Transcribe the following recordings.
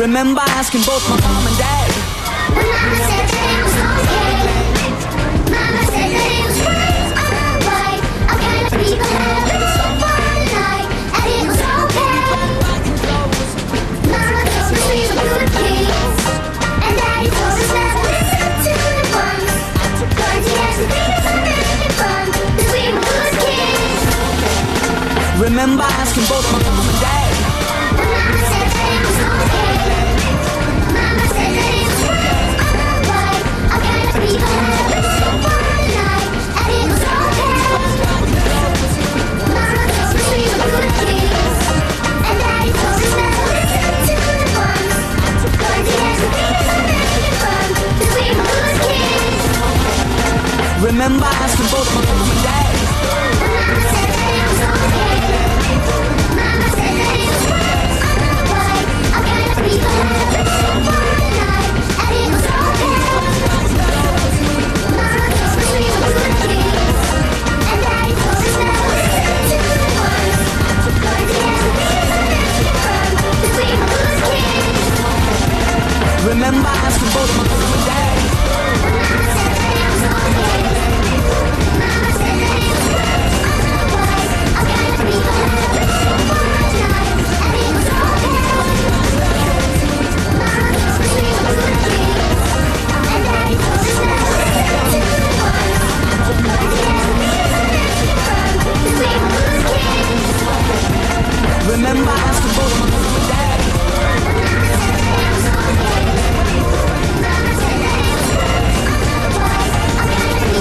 Remember asking both my mom and dad. When Mama said that it was okay. Mama said that it was right, alright. All kind of people having one night, and it was okay. Mama told us we were good kids, and Daddy told us not to listen to the ones going to ask the things I'm making fun, 'cause we were good kids. Remember asking both my mom and dad. When Mama said that it was okay. Mama said that it was right, alright. All kind of people having one night, and it was okay. Mama told us we were good kids, and Daddy told us not to listen to the ones going to ask the things I'm making fun, 'cause we were good kids. Remember asking both my mom and dad. When Mama said that it was okay. Mama said that it was right, alright. All kind of people having one night, and it was okay. Mama told us we were good kids, and Daddy told us not to listen to the ones going to ask the things I'm making fun, 'cause we were good kids. Remember asking both my mom and dad. When Mama said that it was okay. Mama said that it was right, alright. All kind of people having one night, and it was okay. Mama told us we were good kids, and Daddy told us not to listen to the ones going to ask the things I'm making fun, 'cause we were good kids. Remember asking both my mom and dad. When Mama said that it was okay. Mama said that it was right, alright. All kind of people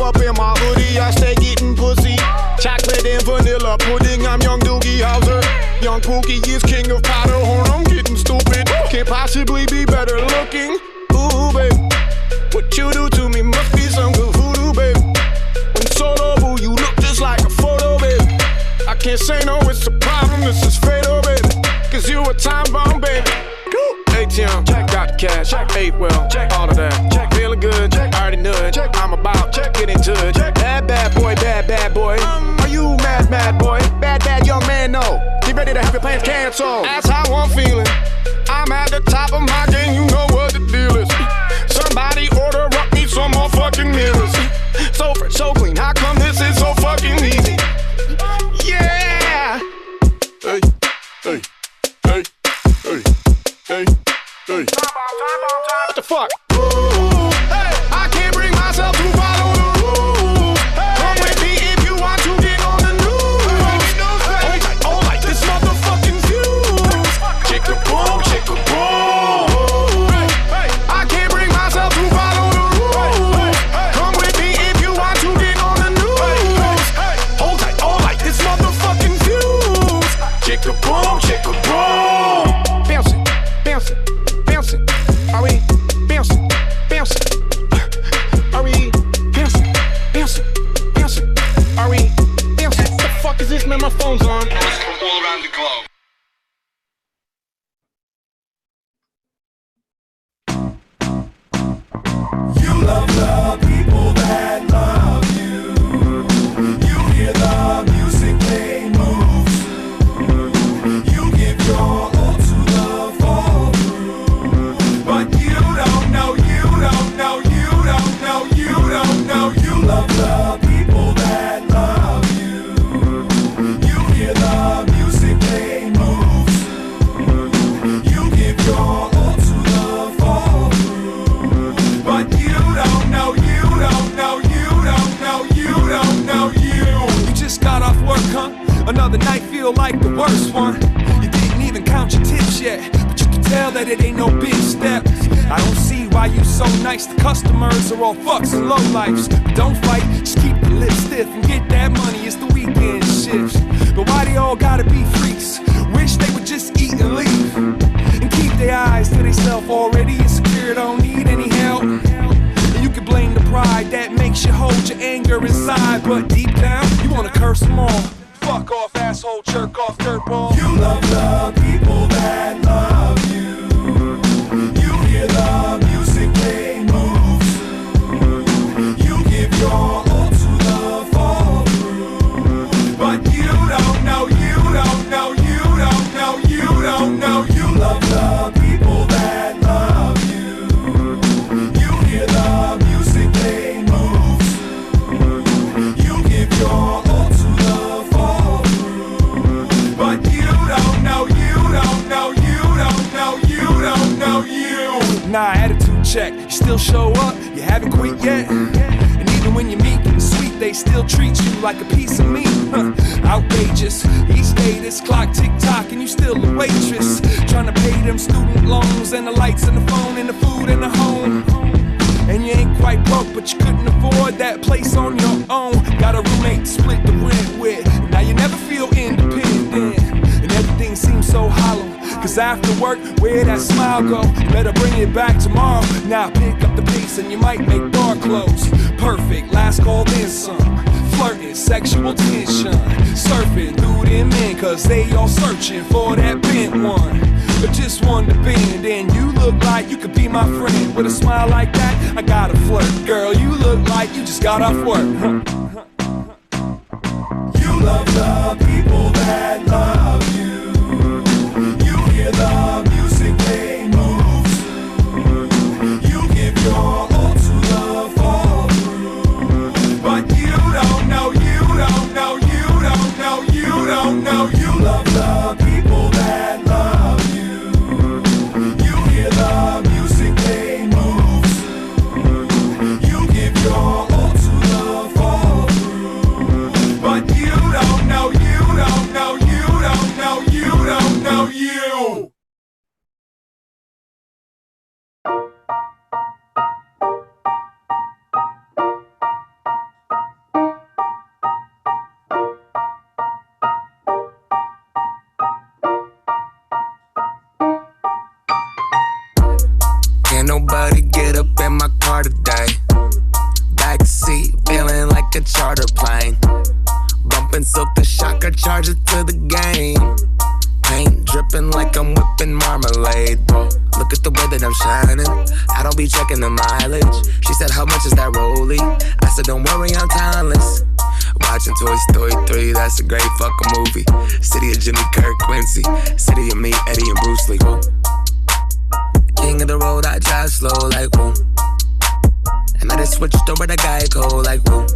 up in my hoodie, I stay getting pussy. Chocolate and vanilla pudding, I'm young Doogie Howser. Young Pookie is king of Powderhorn, I'm getting stupid. Can't possibly be better looking. Ooh, babe, what you do to me must be some good voodoo, babe. When solo, boo, you look just like a photo, babe. I can't say no, it's a problem, this is fatal, baby. Cause you a time bomb, baby. ATM, got the cash, 8 well, all of that. Feeling good, already know it. I'm about to get into it. Bad boy. Are you mad boy? Bad young man, no. Get ready to have your plans canceled. That's how I'm feeling. I'm at the top of my game, you know what the deal is. Somebody order up me some more fucking mirrors. So fresh, so clean, how come this is so fucking easy? Yeah! Hey. What the fuck? Ooh, hey, I can't bring myself to follow the rules. Come with me if you want to get on the news. Hold like this motherfucking fuse. Chicka boom. Hey, I can't bring myself to follow the rules. Come with me if you want to get on the news. Hold like this motherfucking fuse. Chicka boom. Bouncing. Are we bouncing? Are we bouncing? Are we bouncing? What the fuck is this, man? My phone's on. All around the globe. You love the people that love you. You hear the music they move to. You give your all to the fall through. But you don't know. You love the people that love you. You hear the music they move to. You give your all to the fall through. But you don't know. You just got off work, huh? Another night feel like the worst one. You didn't even count your tips yet, but you can tell that it ain't no big step. I don't see why you so nice. The customers are all fucks and lowlifes. But don't fight, just keep the lips stiff and get that money. It's the weekend shifts. But why they all gotta be freaks? Wish they would just eat and leave and keep their eyes to themselves. Already insecure, don't need any help. And you can blame the pride that makes you hold your anger inside, but deep down you wanna curse them all. Fuck off, asshole, jerk off, dirtball. You love the people that love you. You hear the music they move to. You give your all to the fall through. But you don't know. You love the people that love you. You hear the music they move to. You give your all to the fall through. But you don't know. Nah, attitude check. You still show up, you haven't quit yet. And even when you're meek and sweet, they still treat you like a piece of meat. Outrageous. Each day this clock tick-tock and you still a waitress. Trying to pay them student loans and the lights and the phone and the food and the home. And you ain't quite broke, but you couldn't afford that place on your own. Got a roommate to split the rent with. Now you never feel independent, and everything seems so hollow. Cause after work, where that smile go? Better bring it back tomorrow. Now pick up the pace and you might make door close. Perfect, last call then some. Flirting, sexual tension. Surfing through them men, cause they all searching for that bent one. But just one to bend, and you look like you could be my friend. With a smile like that, I gotta flirt. Girl, you look like you just got off work. You love the people that love you. You hear the music they move to. You give your all to the fall through. But you don't know. You love the people that love you. You hear the music they move to. You give your all to the fall through. charter plane. Bumpin' silk the shocker, charge it to the game. Paint dripping like I'm whipping marmalade, bro. Look at the way that I'm shining. I don't be checking the mileage. She said, how much is that rollie? I said, don't worry, I'm timeless. Watching Toy Story 3, that's a great fucking movie. City of Jimmy Kirk Quincy, city of me, Eddie and Bruce Lee. Whoa. King of the road, I drive slow like whoa. And I just switched over to Geico like whoa.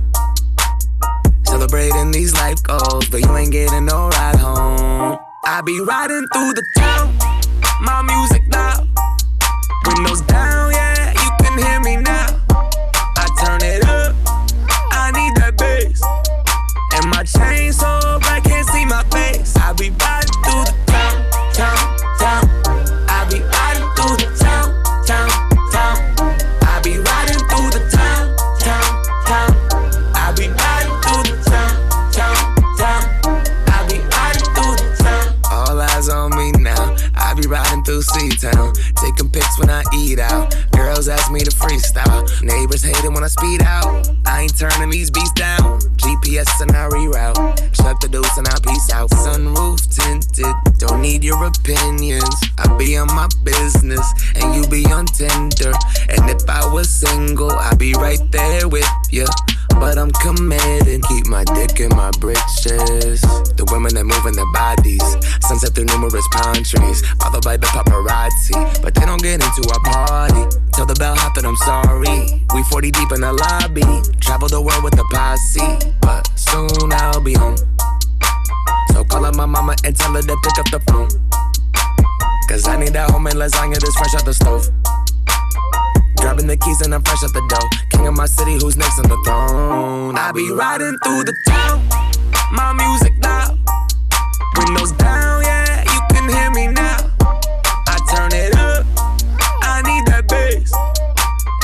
Celebrating these life goals, but you ain't getting no ride home. I be riding through the town, my music loud. Windows down, yeah, you can hear me now. I turn it up, I need that bass. And my chain so bright, can't see my face. I be riding through the town, town, town. I be riding through the town, town, town. I be riding through the town, town, town. I be riding through the town, town, town. I be riding through the town. All eyes on me now. I be riding through C-Town, taking pics when I eat out. Girls ask me to freestyle. Neighbors hate it when I speed out. I ain't turning these beats down. GPS and I reroute. Shut the deuce and I peace out. Sunroof tinted, don't need your opinions. I be on my business and you be on Tinder. And if I was single, I'd be right there with you. But I'm committed, keep my dick in my britches. The women that moving their bodies, sunset through numerous palm trees, followed by the paparazzi. But they don't get into our party. Tell the bellhop that I'm sorry. We 40 deep in the lobby, travel the world with the posse. But soon I'll be home. So call up my mama and tell her to pick up the phone. Cause I need that homemade lasagna that's fresh out the stove. Grabbing the keys and I'm fresh out the dough. King of my city, who's next on the throne? I be riding through the town, my music loud. Windows down, yeah, you can hear me now. I turn it up, I need that bass.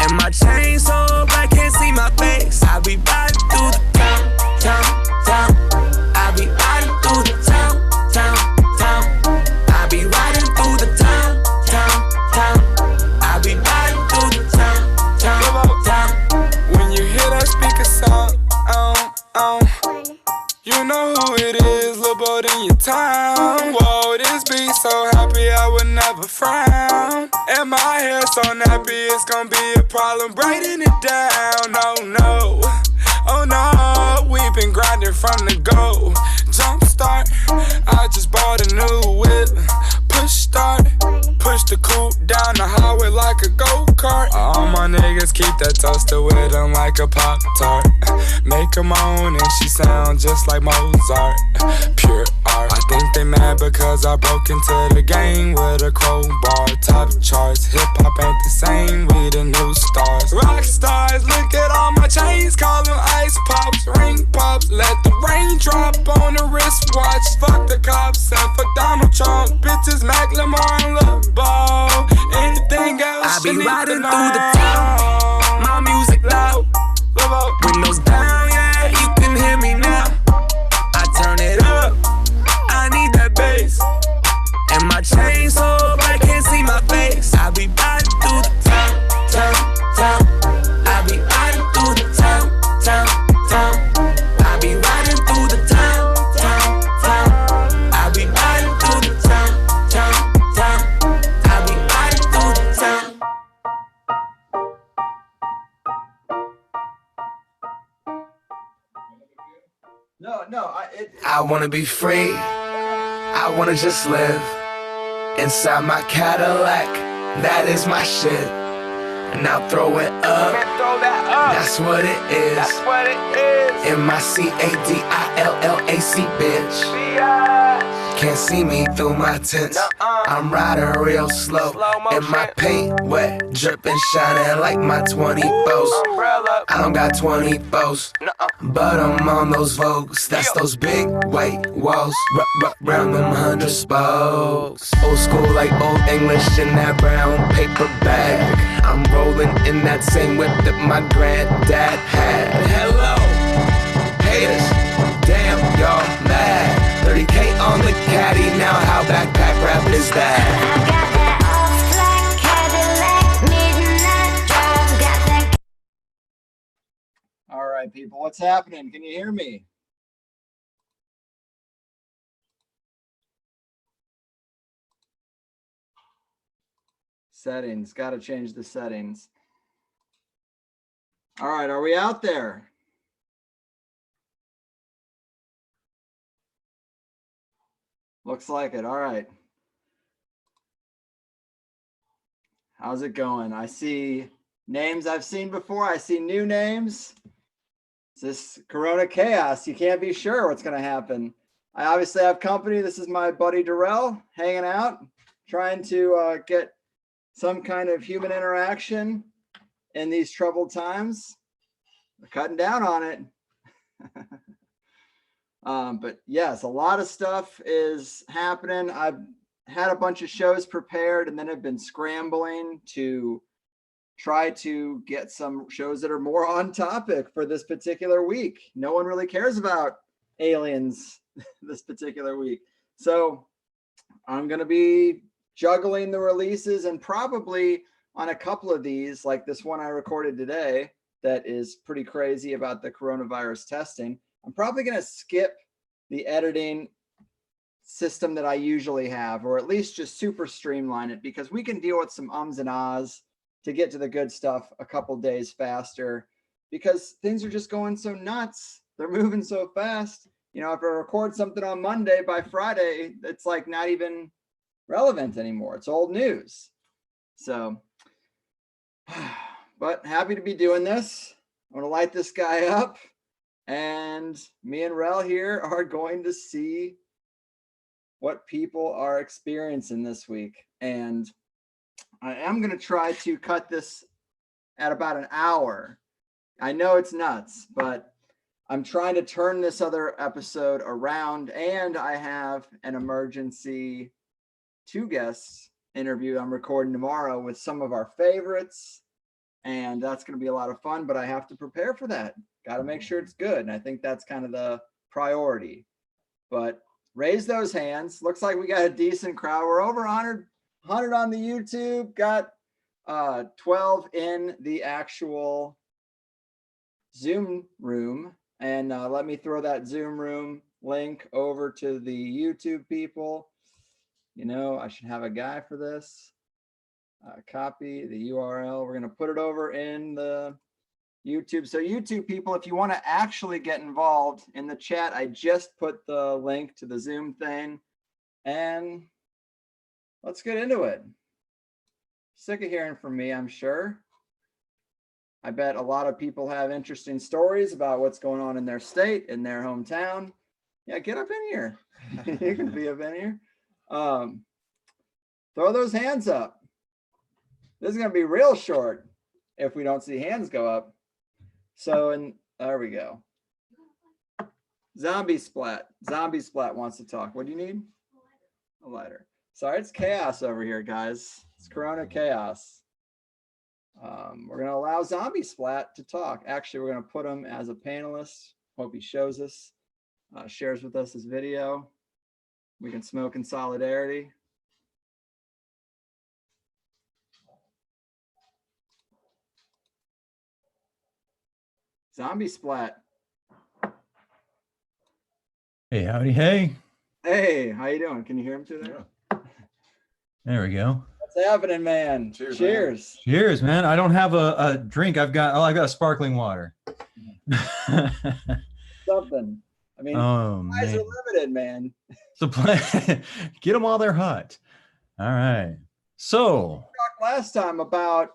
And my chain so bright, can't see my face. I be riding through the town, town, town. I be riding through the town, town, town. I be riding through the town, town, town. I be riding through the town, town, town. When you hear that speaker sound, you know who it is, lil' boat in your town. Whoa, this beat so happy I would never frown. And my hair so nappy, it's gonna be a problem braiding it down. Oh no, oh no, we've been grinding from the go. Jump start, I just bought a new whip. Push start, push the coupe down the highway like a go-kart. All my niggas keep that toaster with them like a Pop-Tart. Make them moan and she sound just like Mozart. Pure art. I think they mad because I broke into the game with a crowbar. Top charts, hip-hop ain't the same, we the new stars. Rock stars, look at all my chains, call them ice pops, ring pops. Let the rain drop on the wristwatch. Fuck the cops and fuck Donald Trump. Bitches, Macklemore and Lil Ball. Anything else I be you need riding to through the know. town, my music loud. Windows down, yeah, you can hear me now. I turn it up, I need that bass. And my chain so bright, can't see my face. I be riding through the town, town, town. I be riding through the town, town, town. I be riding through the town, town, town. I be riding through the town, town, town. I be riding through the town. I wanna be free, I wanna just live inside my Cadillac, that is my shit. And I'll throw it up, that's what it is. M-I-C-A-D-I-L-L-A-C, bitch. Can't see me through my tents, I'm riding real slow. And my paint wet, dripping, shining like my 24s. I don't got 24s, but I'm on those Vogues. That's those big white walls, round them 100 spokes. Old school like old English in that brown paper bag. I'm rolling in that same whip that my granddad had. Hello, haters, damn y'all mad. 30K on the caddy, now how backpack rap is that? I got that all-black Cadillac, midnight drive, got that. All right, people, what's What's happening? Can you hear me? Settings, got to change the settings. All right, are we out there? Looks like it. All right. How's it going? I see names I've seen before. I see new names. It's this Corona chaos. You can't be sure what's going to happen. I obviously have company. This is my buddy Darrell hanging out, trying to get some kind of human interaction in these troubled times. We're cutting down on it. But yes, a lot of stuff is happening. I've had a bunch of shows prepared and then have been scrambling to try to get some shows that are more on topic for this particular week. No one really cares about aliens this particular week. So I'm going to be juggling the releases, and probably on a couple of these, like this one I recorded today that is pretty crazy about the coronavirus testing, I'm probably going to skip the editing system that I usually have, or at least just super streamline it, because we can deal with some ums and ahs to get to the good stuff a couple days faster, because things are just going so nuts. They're moving so fast. You know, if I record something on Monday, by Friday, it's like not even relevant anymore. It's old news. So, but happy to be doing this. I'm going to light this guy up, and me and Rel here are going to see what people are experiencing this week. And I am going to try to cut this at about an hour. I know it's nuts, but I'm trying to turn this other episode around, and I have an emergency 2 guests interview I'm recording tomorrow with some of our favorites, and that's going to be a lot of fun, but I have to prepare for that. Got to make sure it's good, and I think that's kind of the priority. But raise those hands. Looks like we got a decent crowd. We're over 100 on the YouTube, got 12 in the actual Zoom room. And let me throw that Zoom room link over to the YouTube people. You know, I should have a guy for this. Copy the URL. We're going to put it over in the YouTube. So YouTube people, if you want to actually get involved in the chat, I just put the link to the Zoom thing, and let's get into it. Sick of hearing from me, I'm sure. I bet a lot of people have interesting stories about what's going on in their state, in their hometown. Yeah, get up in here. You can be up in here. Throw those hands up. This is going to be real short if we don't see hands go up. So, and there we go. Zombie Splat. Zombie Splat wants to talk. What do you need? A lighter. Sorry, it's chaos over here, guys. It's Corona chaos. We're going to allow Zombie Splat to talk. Actually, we're going to put him as a panelist. Hope he shows us, shares with us his video. We can smoke in solidarity. Zombie Splat. Hey, howdy, hey. Hey, how you doing? Can you hear him through there? There we go. What's happening, man? Cheers. Cheers. Man. Cheers, man. I don't have a drink. I've got sparkling water. Something. I mean, supplies are limited, man. Supply, get them while they're hot. All right. So we talked last time about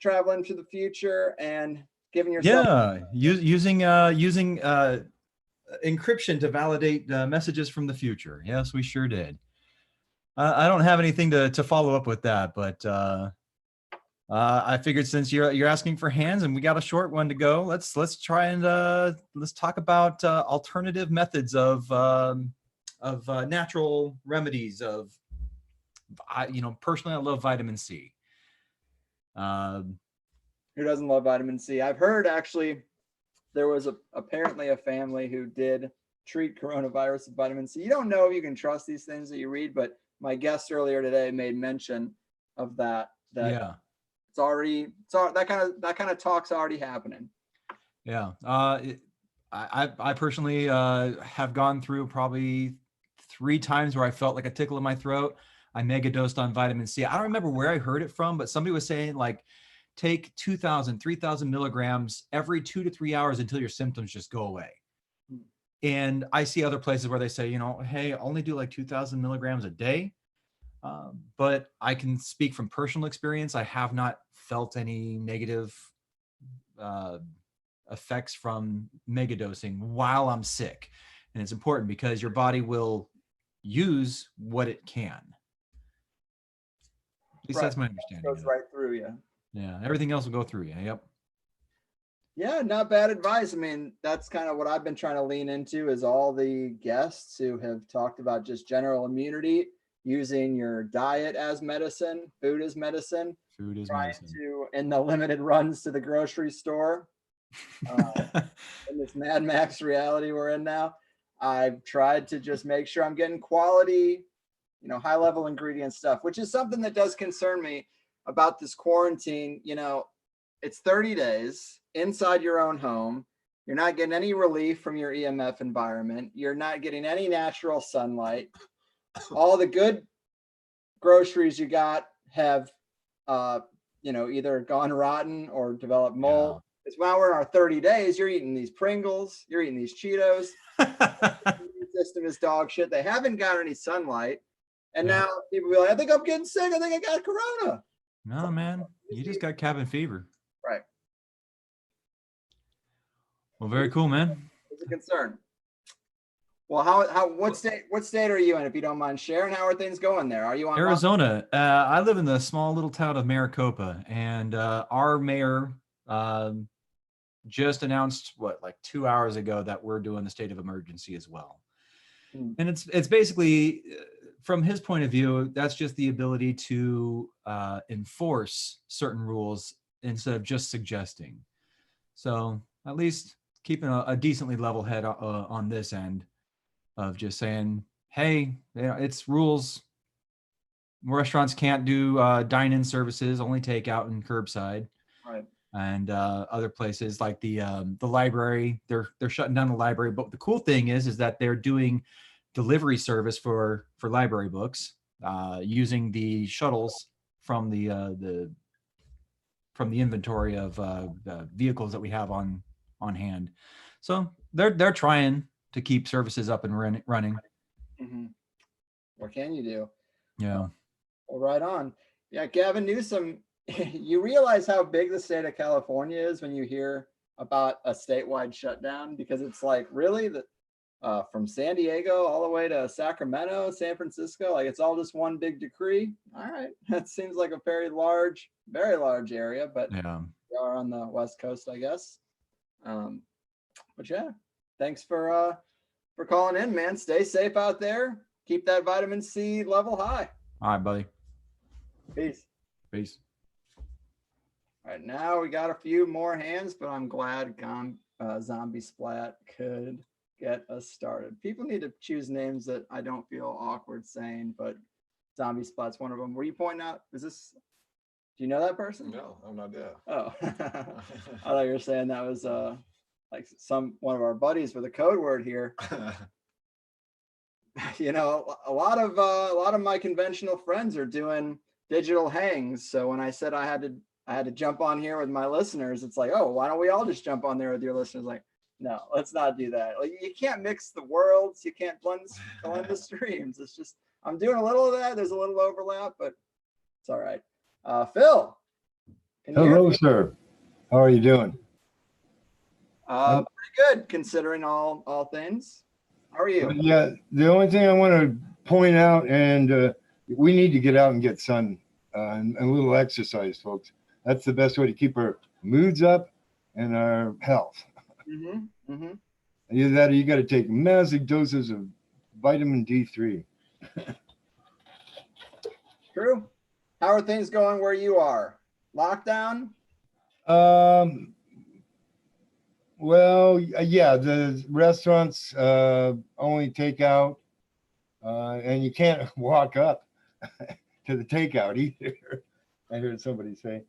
traveling to the future and giving yourself. Yeah, using encryption to validate messages from the future. Yes, we sure did. I don't have anything to follow up with that, but I figured since you're asking for hands and we got a short one to go, let's try and let's talk about alternative methods of natural remedies of, personally I love vitamin C. Who doesn't love vitamin C? I've heard actually there was apparently a family who did treat coronavirus with vitamin C. You don't know if you can trust these things that you read, but my guest earlier today made mention of that. Yeah, that kind of talk's already happening. Yeah, I personally have gone through probably 3 times where I felt like a tickle in my throat. I mega dosed on vitamin C. I don't remember where I heard it from, but somebody was saying like take 2,000, 3,000 milligrams every 2 to 3 hours until your symptoms just go away. And I see other places where they say, you know, hey, only do like 2,000 milligrams a day. But I can speak from personal experience. I have not felt any negative effects from megadosing while I'm sick. And it's important because your body will use what it can. At least that's my understanding. Goes right through you. Yeah, everything else will go through you. Yep. Yeah, not bad advice. I mean, that's kind of what I've been trying to lean into is all the guests who have talked about just general immunity, using your diet as medicine, food as medicine, Food is trying medicine. to, in the limited runs to the grocery store, in this Mad Max reality we're in now, I've tried to just make sure I'm getting quality, you know, high level ingredient stuff, which is something that does concern me about this quarantine. You know, it's 30 days inside your own home. You're not getting any relief from your EMF environment. You're not getting any natural sunlight. All the good groceries you got have, you know, either gone rotten or developed mold. Yeah. It's while we're in our 30 days, you're eating these Pringles, you're eating these Cheetos. The system is dog shit. They haven't got any sunlight. And Yeah. now people be like, I think I'm getting sick. I think I got corona. No, man, you just got cabin fever. Right. Well, very cool, man. It's a concern. Well, what state are you in, if you don't mind sharing? How are things going there? Are you on Arizona. I live in the small little town of Maricopa, and our mayor just announced like 2 hours ago that we're doing the state of emergency as well. And it's basically, from his point of view, that's just the ability to enforce certain rules instead of just suggesting. So at least keeping a decently level head on this end of just saying, hey, you know, it's rules. Restaurants can't do dine-in services, only takeout and curbside. Right. And other places like the library, they're shutting down the library. But the cool thing is that they're doing delivery service for library books using the shuttles from the inventory of vehicles that we have on hand. So they're trying to keep services up and running. Mm-hmm. What can you do? Yeah. Well, right on. Yeah, Gavin Newsom, you realize how big the state of California is when you hear about a statewide shutdown, because it's like really from San Diego all the way to Sacramento, San Francisco, like it's all just one big decree. All right, that seems like a very large area, but Yeah. we are on the West Coast, I guess. But yeah, thanks for calling in, man. Stay safe out there. Keep that vitamin C level high. All right, buddy. Peace. Peace. All right, now we got a few more hands, but I'm glad Zombie Splat could get us started. People need to choose names that I don't feel awkward saying, but Zombie Splat's one of them. Were you pointing out, do you know that person? No, I'm not there. Oh, I thought you were saying that was like one of our buddies with a code word here. You know, a lot of my conventional friends are doing digital hangs. So when I said I had to jump on here with my listeners, it's like, oh, why don't we all just jump on there with your listeners? Like, no, let's not do that. Like, you can't mix the worlds. You can't blend the streams. It's just, I'm doing a little of that. There's a little overlap, but it's all right. Phil. Hello, sir. How are you doing? Pretty good considering all things. How are you? Yeah, the only thing I want to point out, and we need to get out and get sun and a little exercise, folks. That's the best way to keep our moods up and our health. Mm-hmm. Mm-hmm. Either that or you got to take massive doses of vitamin D3. True. How are things going where you are? Lockdown? Well, yeah, the restaurants only take out, and you can't walk up to the takeout either. I heard somebody say.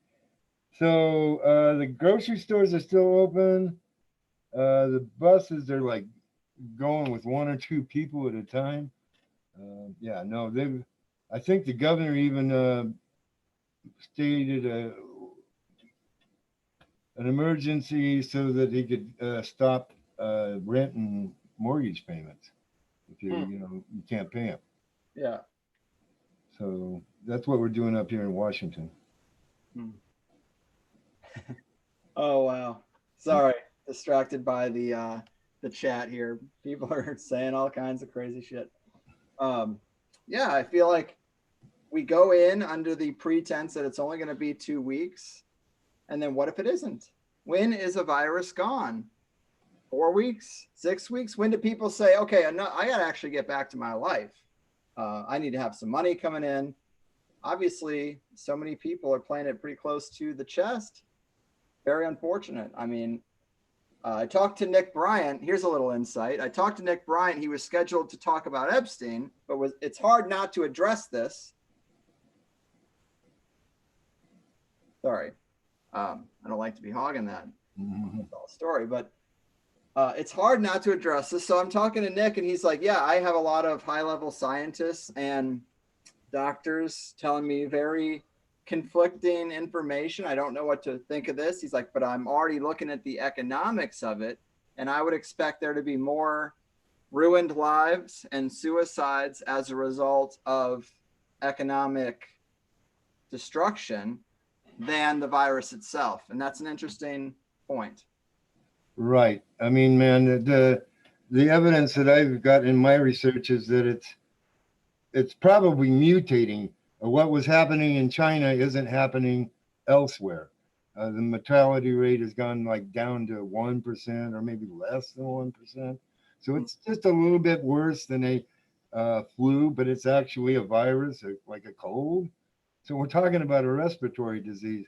So the grocery stores are still open. The buses are like going with one or two people at a time. Yeah, no, they've. I think the governor even stated an emergency so that he could stop rent and mortgage payments if you can't pay them. Yeah. So that's what we're doing up here in Washington. Oh wow. Sorry, distracted by the chat here. People are saying all kinds of crazy shit. Yeah, I feel like we go in under the pretense that it's only going to be 2 weeks, and then what if it isn't? When is a virus gone? 4 weeks, 6 weeks? When do people say, okay, I got to actually get back to my life? I need to have some money coming in. Obviously, so many people are playing it pretty close to the chest. Very unfortunate. I mean, I talked to Nick Bryant. Here's a little insight. I talked to Nick Bryant. He was scheduled to talk about Epstein, but it's hard not to address this. Sorry. I don't like to be hogging that whole story, but it's hard not to address this. So I'm talking to Nick, and he's like, yeah, I have a lot of high-level scientists and doctors telling me very conflicting information. I don't know what to think of this. He's like, but I'm already looking at the economics of it, and I would expect there to be more ruined lives and suicides as a result of economic destruction than the virus itself. And that's an interesting point. Right. I mean, man, the evidence that I've got in my research is that it's probably mutating. What was happening in China isn't happening elsewhere. The mortality rate has gone like down to 1% or maybe less than 1%. So it's just a little bit worse than a flu, but it's actually a virus, like a cold. So we're talking about a respiratory disease,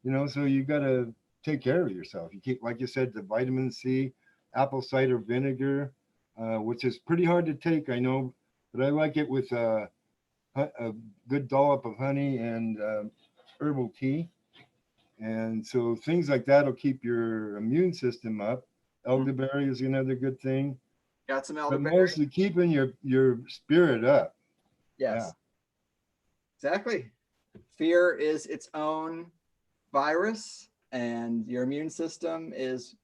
so you got to take care of yourself. You keep, like you said, the vitamin C, apple cider vinegar, which is pretty hard to take, I know, but I like it with a good dollop of honey and herbal tea. And so things like that will keep your immune system up. Elderberry is another good thing. Got some But elderberry? mostly keeping your spirit up. Yes. Yeah. Exactly. Fear is its own virus, and your immune system is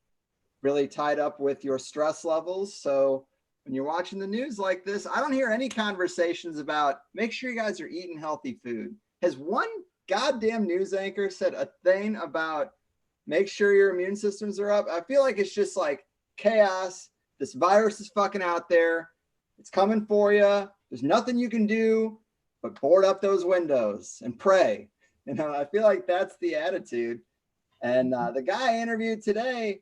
really tied up with your stress levels. So when you're watching the news like this, I don't hear any conversations about make sure you guys are eating healthy food. Has one goddamn news anchor said a thing about make sure your immune systems are up? I feel like it's just like chaos. This virus is fucking out there. It's coming for you. There's nothing you can do but board up those windows and pray. I feel like that's the attitude. And the guy I interviewed today,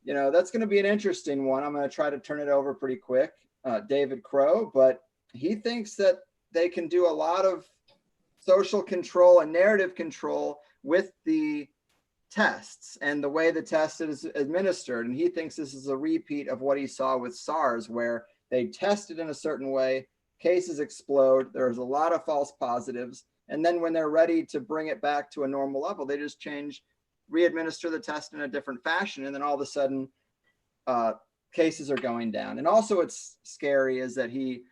that's going to be an interesting one. I'm going to try to turn it over pretty quick, David Crow, but he thinks that they can do a lot of social control and narrative control with the tests and the way the test is administered. And he thinks this is a repeat of what he saw with SARS, where they tested in a certain way, cases explode, there's a lot of false positives, and then when they're ready to bring it back to a normal level, they just re-administer the test in a different fashion, and then all of a sudden cases are going down. And also what's scary is that he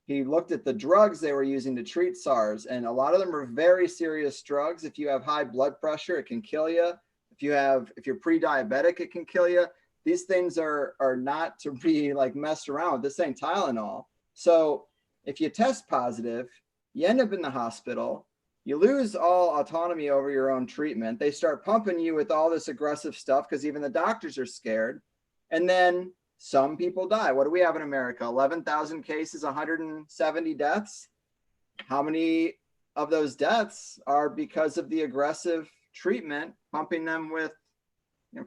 looked at the drugs they were using to treat SARS, and a lot of them are very serious drugs. If you have high blood pressure, it can kill you. If you're pre-diabetic, it can kill you. These things are not to be like messed around with. This ain't Tylenol. So if you test positive, you end up in the hospital, you lose all autonomy over your own treatment. They start pumping you with all this aggressive stuff because even the doctors are scared. And then some people die. What do we have in America? 11,000 cases, 170 deaths. How many of those deaths are because of the aggressive treatment, pumping them with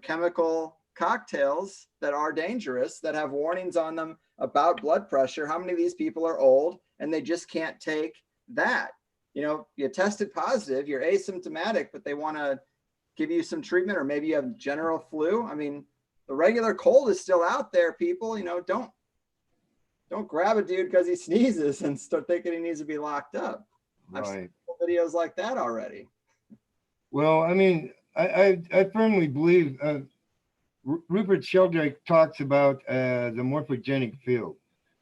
chemical cocktails that are dangerous, that have warnings on them about blood pressure? How many of these people are old and they just can't take that? You tested positive, you're asymptomatic, but they want to give you some treatment, or maybe you have general flu. I mean, the regular cold is still out there, people. Don't grab a dude because he sneezes and start thinking he needs to be locked up. I've seen videos like that already. Well, I mean, I firmly believe Rupert Sheldrake talks about the morphogenic field.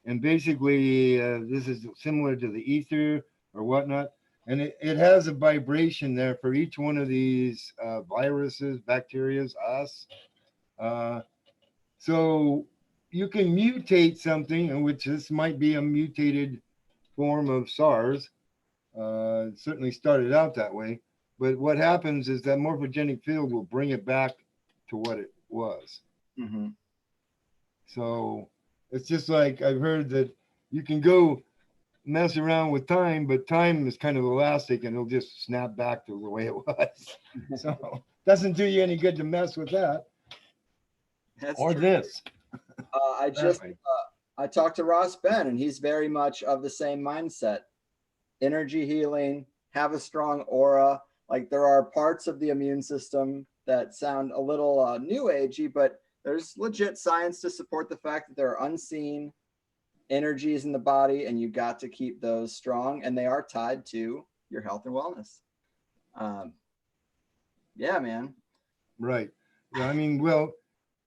And basically, this is similar to the ether or whatnot. And it has a vibration there for each one of these viruses, bacterias, us. So you can mutate something, in which this might be a mutated form of SARS. It certainly started out that way. But what happens is that morphogenic field will bring it back to what it was. Mm-hmm. So it's just like I've heard that you can go mess around with time, but time is kind of elastic and it'll just snap back to the way it was. So doesn't do you any good to mess with that. That's Or true. this. I talked to Ross Ben, and he's very much of the same mindset. Energy healing, have a strong aura. Like there are parts of the immune system that sound a little new agey, but there's legit science to support the fact that there are unseen energies in the body, and you got to keep those strong, and they are tied to your health and wellness. Yeah, man. Right. Yeah, I mean, well,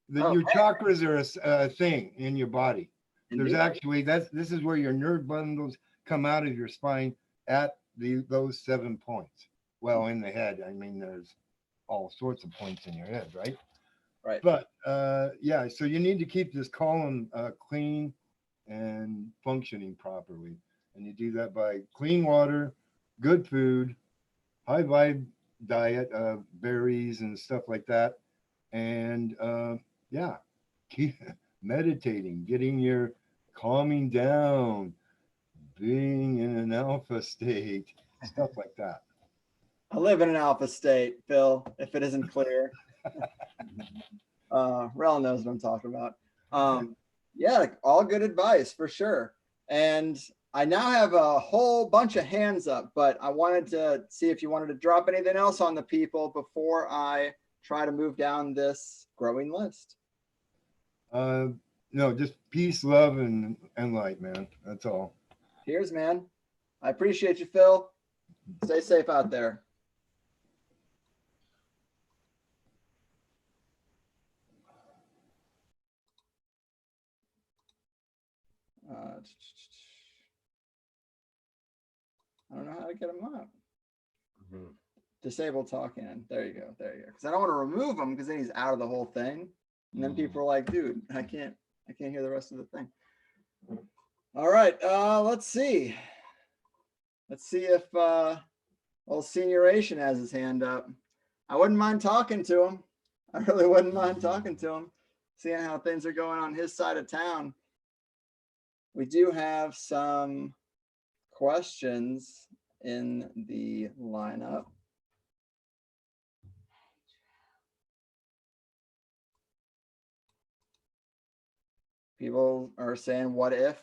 your chakras are a thing in your body. There's actually this is where your nerve bundles come out of your spine at those 7 points. Well, in the head, I mean, there's all sorts of points in your head, right? Right. But yeah, so you need to keep this column clean and functioning properly, and you do that by clean water, good food, high vibe diet of berries and stuff like that, and yeah, keep meditating, getting your calming down, being in an alpha state, stuff like that. I live in an alpha state, Phil, if it isn't clear. Rel knows what I'm talking about. Yeah, like, all good advice for sure. And I now have a whole bunch of hands up, but I wanted to see if you wanted to drop anything else on the people before I try to move down this growing list. No, just peace, love, and light, man. That's all. Cheers, man. I appreciate you, Phil. Stay safe out there. I don't know how to get them up. Disable talking. There you go. There you go. Because I don't want to remove him because then he's out of the whole thing. And then people are like, dude, I can't hear the rest of the thing. All right. Let's see. Let's see if old Senioration has his hand up. I wouldn't mind talking to him. I really wouldn't mind talking to him, seeing how things are going on his side of town. We do have some questions in the lineup. People are saying, what if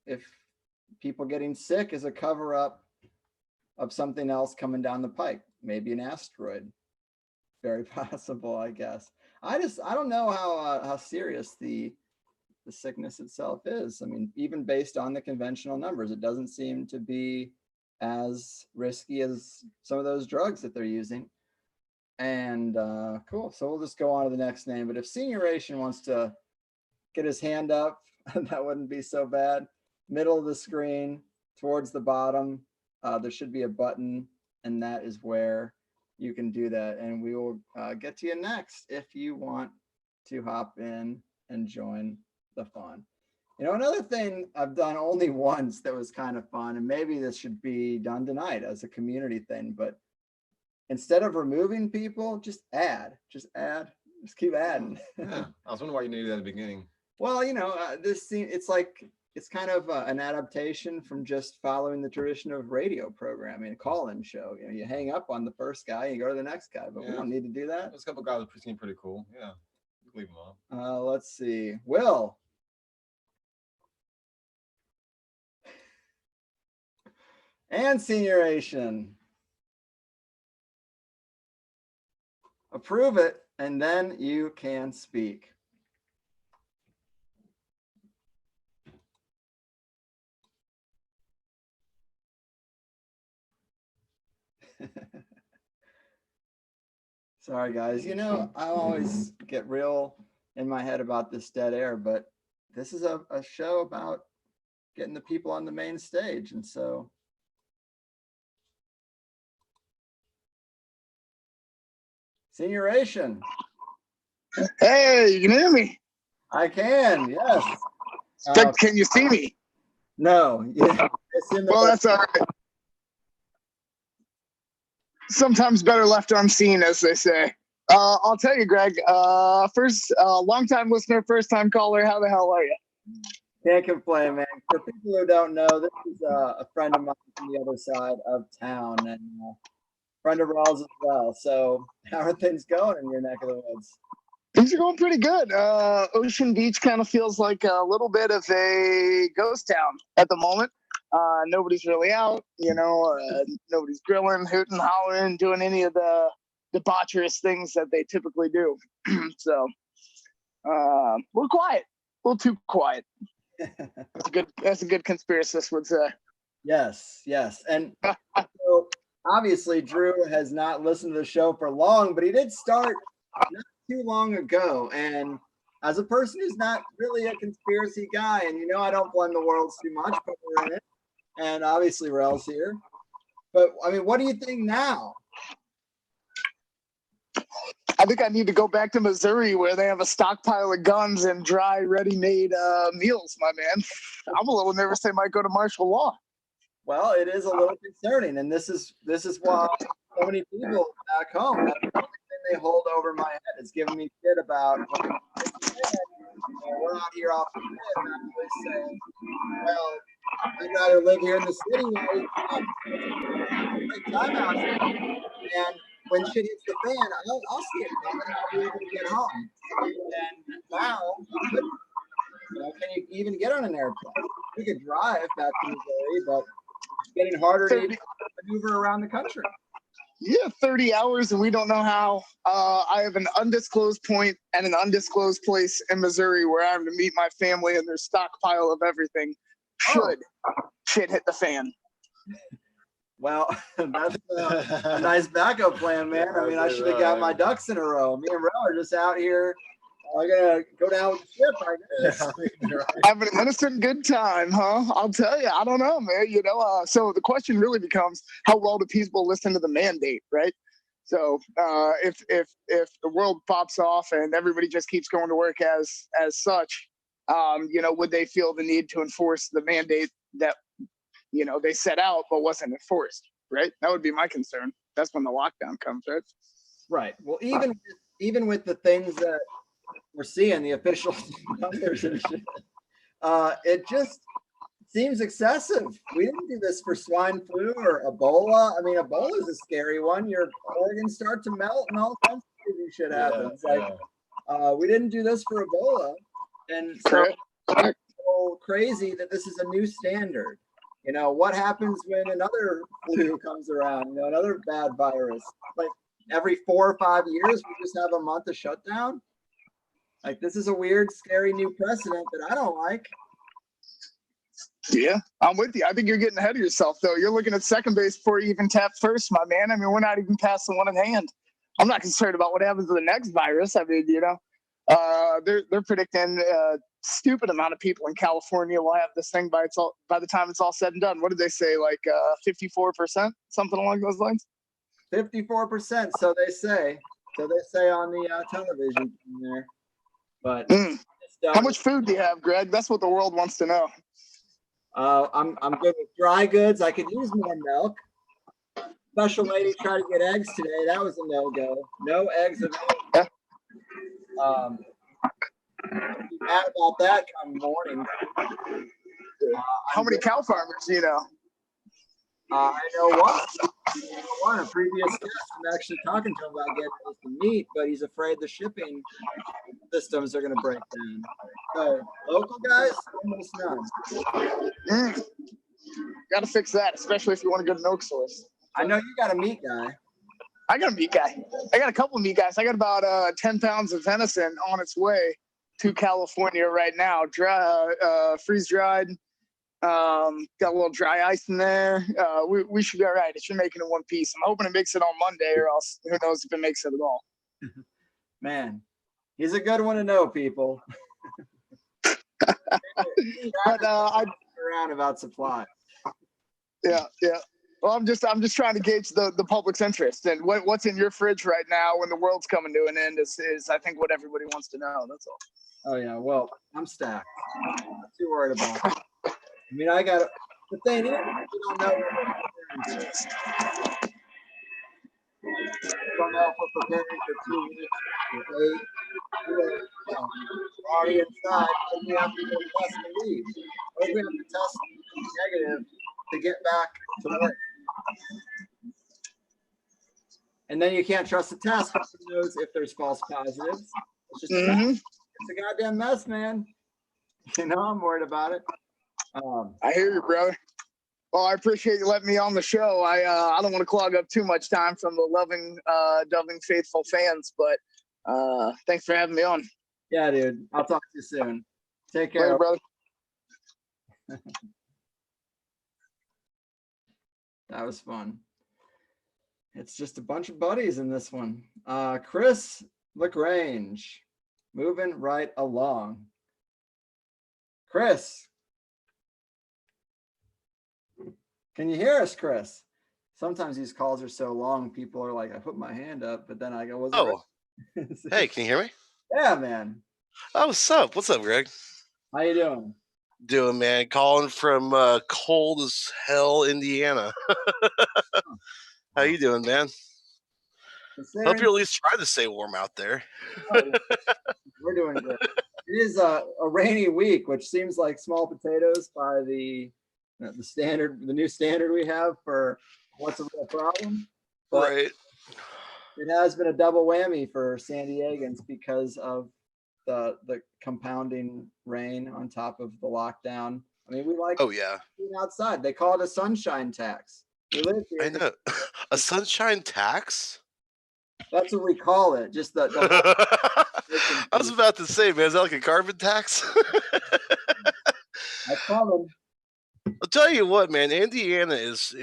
if people getting sick is a cover up of something else coming down the pike, maybe an asteroid? Very possible, I guess. I don't know how serious the sickness itself is. I mean, even based on the conventional numbers, it doesn't seem to be as risky as some of those drugs that they're using. And cool. So we'll just go on to the next name. But if Senioration wants to get his hand up, that wouldn't be so bad. Middle of the screen, towards the bottom, there should be a button, and that is where you can do that. And we will get to you next if you want to hop in and join the fun. You know, another thing I've done only once that was kind of fun, and maybe this should be done tonight as a community thing, but instead of removing people, just keep adding. Yeah, I was wondering why you knew that at the beginning. Well, you know, it's kind of an adaptation from just following the tradition of radio programming, a call-in show. You know, you hang up on the first guy, and you go to the next guy, but we don't need to do that. There's a couple guys that seem pretty cool. Yeah, leave them on. Let's see, Will. And Senioration. Approve it, and then you can speak. Sorry, guys. You know, I always get real in my head about this dead air, but this is a show about getting the people on the main stage. And so, senioration. Hey, you can hear me? I can, yes. Can you see me? No. Yeah. Well, that's all right. Sometimes better left unseen, as they say. I'll tell you, Greg. First, long-time listener, first-time caller. How the hell are you? Can't complain, man. For people who don't know, this is a friend of mine from the other side of town, and a friend of Rawls as well. So, how are things going in your neck of the woods? Things are going pretty good. Ocean Beach kind of feels like a little bit of a ghost town at the moment. Nobody's really out, nobody's grilling, hooting, hollering, doing any of the debaucherous things that they typically do. So we're quiet, a little too quiet. That's a good conspiracist would say. Yes. And so obviously Drew has not listened to the show for long, but he did start not too long ago. And as a person who's not really a conspiracy guy, and I don't blend the worlds too much, but we're in it. And obviously Rel's here. But I mean, what do you think now? I think I need to go back to Missouri where they have a stockpile of guns and dry, ready-made meals, my man. I'm a little nervous they might go to martial law. Well, it is a little concerning, and this is why so many people back home, that's the only thing they hold over my head. It's giving me shit about, we're out here off the grid, and I'm always saying, well, I'd rather live here in the city where you can take time out here. And when shit hits the fan, I'll see it coming. I'll be able to get home. And now, can you even get on an airplane? We could drive back to Missouri, but it's getting harder to maneuver around the country. Yeah, 30 hours, and we don't know how. I have an undisclosed point and an undisclosed place in Missouri where I'm to meet my family and their stockpile of everything should shit hit the fan. Well, that's a nice backup plan, man. I mean, I should have got my ducks in a row. Me and Rel are just out here. I'm gonna go down with the ship, I guess. Having an innocent good time, huh? I'll tell you, I don't know, man. So the question really becomes, how well do people listen to the mandate, right? So if the world pops off and everybody just keeps going to work as such, would they feel the need to enforce the mandate that they set out but wasn't enforced, right? That would be my concern. That's when the lockdown comes, right? Right. Well, even with the things that we're seeing, the official numbers and shit, it just seems excessive. We didn't do this for swine flu or Ebola. I mean, Ebola is a scary one. Your organs start to melt and all kinds of crazy shit happens. We didn't do this for Ebola, and so it's so crazy that this is a new standard. What happens when another flu comes around? Another bad virus. Like every 4 or 5 years, we just have a month of shutdown. Like, this is a weird, scary new precedent that I don't like. Yeah, I'm with you. I think you're getting ahead of yourself, though. You're looking at second base before you even tap first, my man. I mean, we're not even past the one in hand. I'm not concerned about what happens to the next virus. I mean, they're predicting a stupid amount of people in California will have this thing by the time it's all said and done. What did they say? Like 54%, something along those lines. 54%. So they say on the television there. But how much food do you have, Greg? That's what the world wants to know. I'm good with dry goods. I could use more milk. Special lady tried to get eggs today. That was a no-go. No eggs available. Mad about that come morning. How many cow farmers do you know? I know one. A previous guest. I'm actually talking to him about getting some meat, but he's afraid the shipping systems are going to break down. So local guys, almost none. Got to fix that, especially if you want a good milk source. I know you got a meat guy. I got a meat guy. I got a couple of meat guys. I got about 10 pounds of venison on its way to California right now. Freeze dried. Got a little dry ice in there. We should be all right. It should make it in one piece. I'm hoping it makes it on Monday, or else who knows if it makes it at all. Man, he's a good one to know, people. But around about supply. Yeah. Well, I'm just trying to gauge the public's interest and what's in your fridge right now when the world's coming to an end is I think what everybody wants to know. That's all. Oh yeah, well, I'm stacked. I'm not too worried about it. I mean, I got the thing is, you don't know. Don't know if we're preparing for 2 weeks, for 8. Already inside, and we have to go test and leave. Or we have to test negative to get back to work. And then you can't trust the test. Who knows if there's false positives? It's just a mess. It's a goddamn mess, man. You know, I'm worried about it. I hear you, brother. Well, I appreciate you letting me on the show. I don't want to clog up too much time from the loving, faithful fans, but thanks for having me on. Yeah, dude. I'll talk to you soon. Take care. Later, brother. That was fun. It's just a bunch of buddies in this one. Chris LaGrange, moving right along. Chris, can you hear us, Chris? Sometimes these calls are so long, people are like, I put my hand up, but then I go, Hey, can you hear me? Yeah, man. Oh, what's up? What's up, Greg? How you doing? Doing, man. Calling from cold as hell, Indiana. How you doing, man? Hope you're at least trying to stay warm out there. We're doing good. It is a rainy week, which seems like small potatoes by the new standard we have for what's a real problem. But right. It has been a double whammy for San Diegans because of the compounding rain on top of the lockdown. I mean, we like being outside. They call it a sunshine tax. We live here. I know. A sunshine tax? That's what we call it. Just the I was about to say, man, is that like a carbon tax? I call them. I'll tell you what, man, Indiana is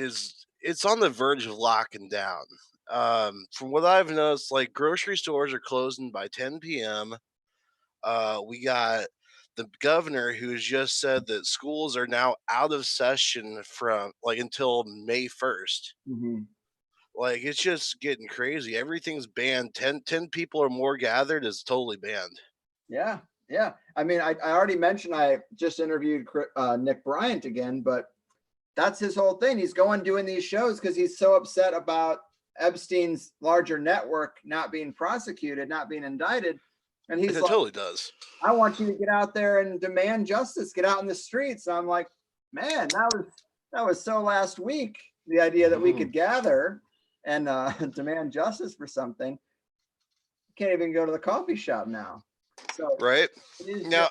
it's on the verge of locking down. From what I've noticed, like grocery stores are closing by 10 p.m. We got the governor who's just said that schools are now out of session from like until May 1st. Mm-hmm. Like it's just getting crazy. Everything's banned. 10 people or more gathered is totally banned. Yeah. I mean, I already mentioned I just interviewed Nick Bryant again, but that's his whole thing. He's going doing these shows because he's so upset about Epstein's larger network not being prosecuted, not being indicted. And he's like, totally does. I want you to get out there and demand justice, get out in the streets. And I'm like, man, that was so last week. The idea that we could gather and demand justice for something. Can't even go to the coffee shop now. So right now,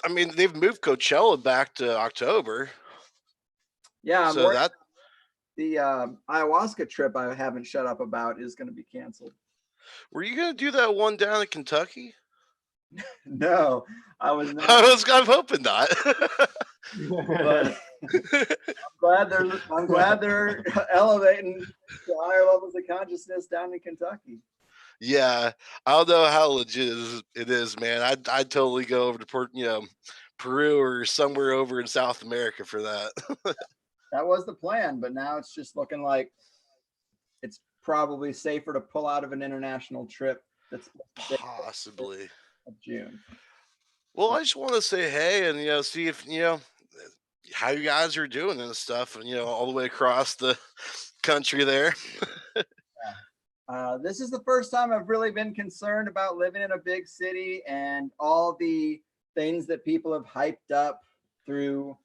I mean, they've moved Coachella back to October. Yeah, so that the ayahuasca trip I haven't shut up about is going to be canceled. Were you going to do that one down in Kentucky? No, I was not. I'm hoping not. But I'm glad they're elevating to higher levels of consciousness down in Kentucky. Yeah, I don't know how legit it is, man. I'd totally go over to Peru or somewhere over in South America for that. That was the plan, but now it's just looking like it's probably safer to pull out of an international trip. That's possibly of June. Well, I just want to say hey and see if how you guys are doing and stuff, and all the way across the country there. This is the first time I've really been concerned about living in a big city and all the things that people have hyped up through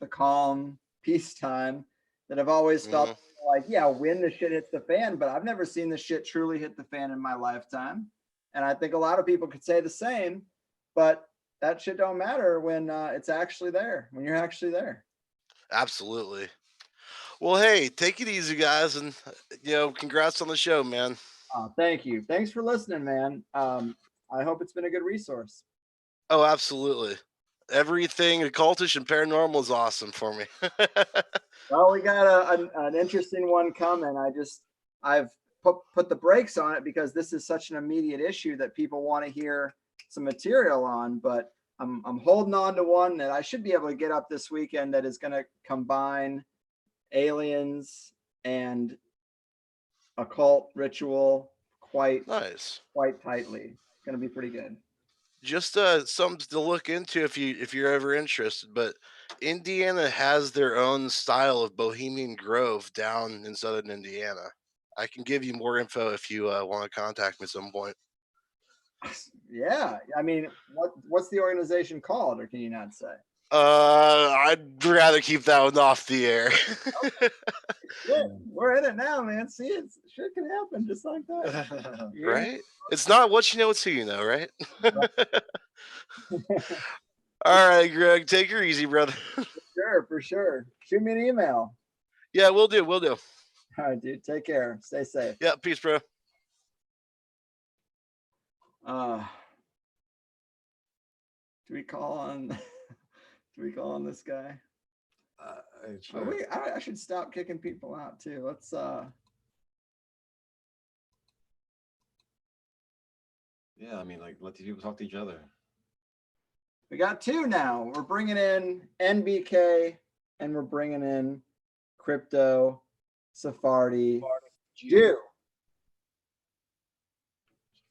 the calm peacetime that I've always felt like, yeah, when the shit hits the fan, but I've never seen the shit truly hit the fan in my lifetime. And I think a lot of people could say the same, but that shit don't matter when it's actually there, when you're actually there. Absolutely. Well, hey, take it easy, guys, and congrats on the show, man. Thank you. Thanks for listening, man. I hope it's been a good resource. Oh, absolutely. Everything occultish and paranormal is awesome for me. Well, we got an interesting one coming. I've put the brakes on it because this is such an immediate issue that people want to hear some material on. But I'm holding on to one that I should be able to get up this weekend that is going to combine aliens and occult ritual quite tightly. It's going to be pretty good. Just something to look into if you're ever interested. But Indiana has their own style of Bohemian Grove down in southern Indiana. I can give you more info if you want to contact me at some point. Yeah, I mean, what's the organization called, or can you not say? I'd rather keep that one off the air. Yeah, we're in it now, man. See, shit can happen just like that. Right? It's not what you know, it's who you know, right? All right, Greg, take her easy, brother. For sure. Shoot me an email. Yeah, we'll do. All right, dude. Take care. Stay safe. Yeah, peace, bro. Do we call on? Do we call on this guy? I should stop kicking people out too. Let's. Yeah, I mean, like, let these people talk to each other. We got two now. We're bringing in NBK and we're bringing in Crypto Sephardi Jew.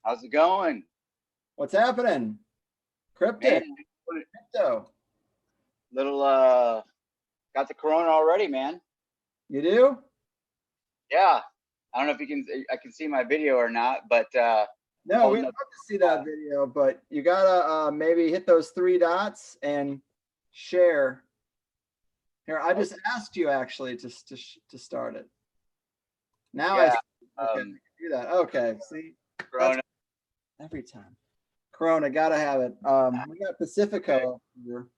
How's it going? What's happening? Crypto. Little got the corona already, man. You do? Yeah. I don't know if I can see my video or not, but no, we'd love to see that video, but you gotta maybe hit those 3 dots and share. Here, I just asked you actually to start it. Now yeah, I can do that. Okay, see, corona. Every time. Corona, gotta have it. We got Pacifico here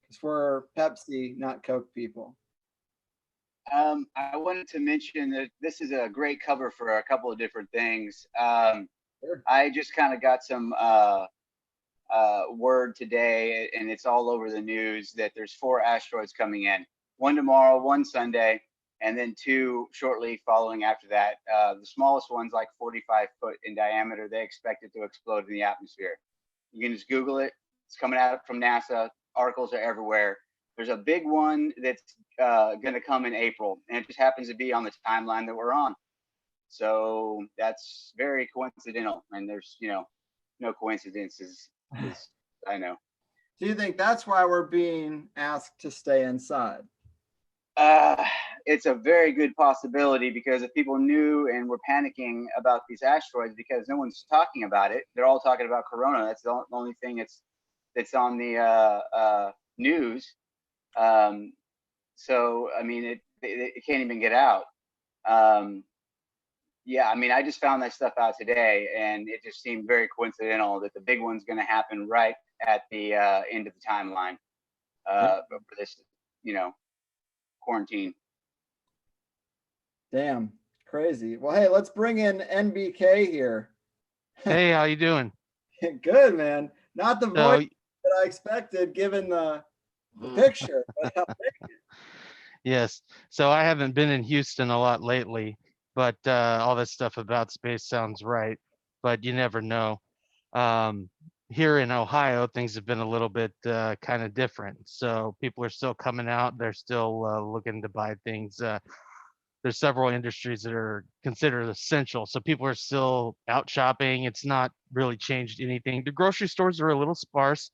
because we're Pepsi, not Coke people. I wanted to mention that this is a great cover for a couple of different things. Sure. I just kind of got some word today, and it's all over the news, that there's 4 asteroids coming in. 1 tomorrow, 1 Sunday, and then 2 shortly following after that. The smallest one's like 45 foot in diameter. They expect it to explode in the atmosphere. You can just Google it. It's coming out from NASA. Articles are everywhere. There's a big one that's going to come in April, and it just happens to be on the timeline that we're on. So that's very coincidental, and there's, no coincidences, I know. Do you think that's why we're being asked to stay inside? It's a very good possibility, because if people knew and were panicking about these asteroids because no one's talking about it, they're all talking about corona. That's the only thing that's on the news. So I mean, it can't even get out. Yeah, I mean, I just found that stuff out today, and it just seemed very coincidental that the big one's going to happen right at the end of the timeline for this, quarantine. Damn, crazy. Well, hey, let's bring in NBK here. Hey, how you doing? Good, man. Not the voice that I expected given the picture, but I'll take it. Yes. So I haven't been in Houston a lot lately, but all this stuff about space sounds right, but you never know. Here in Ohio, things have been a little bit kind of different. So people are still coming out. They're still looking to buy things. There's several industries that are considered essential. So people are still out shopping. It's not really changed anything. The grocery stores are a little sparse,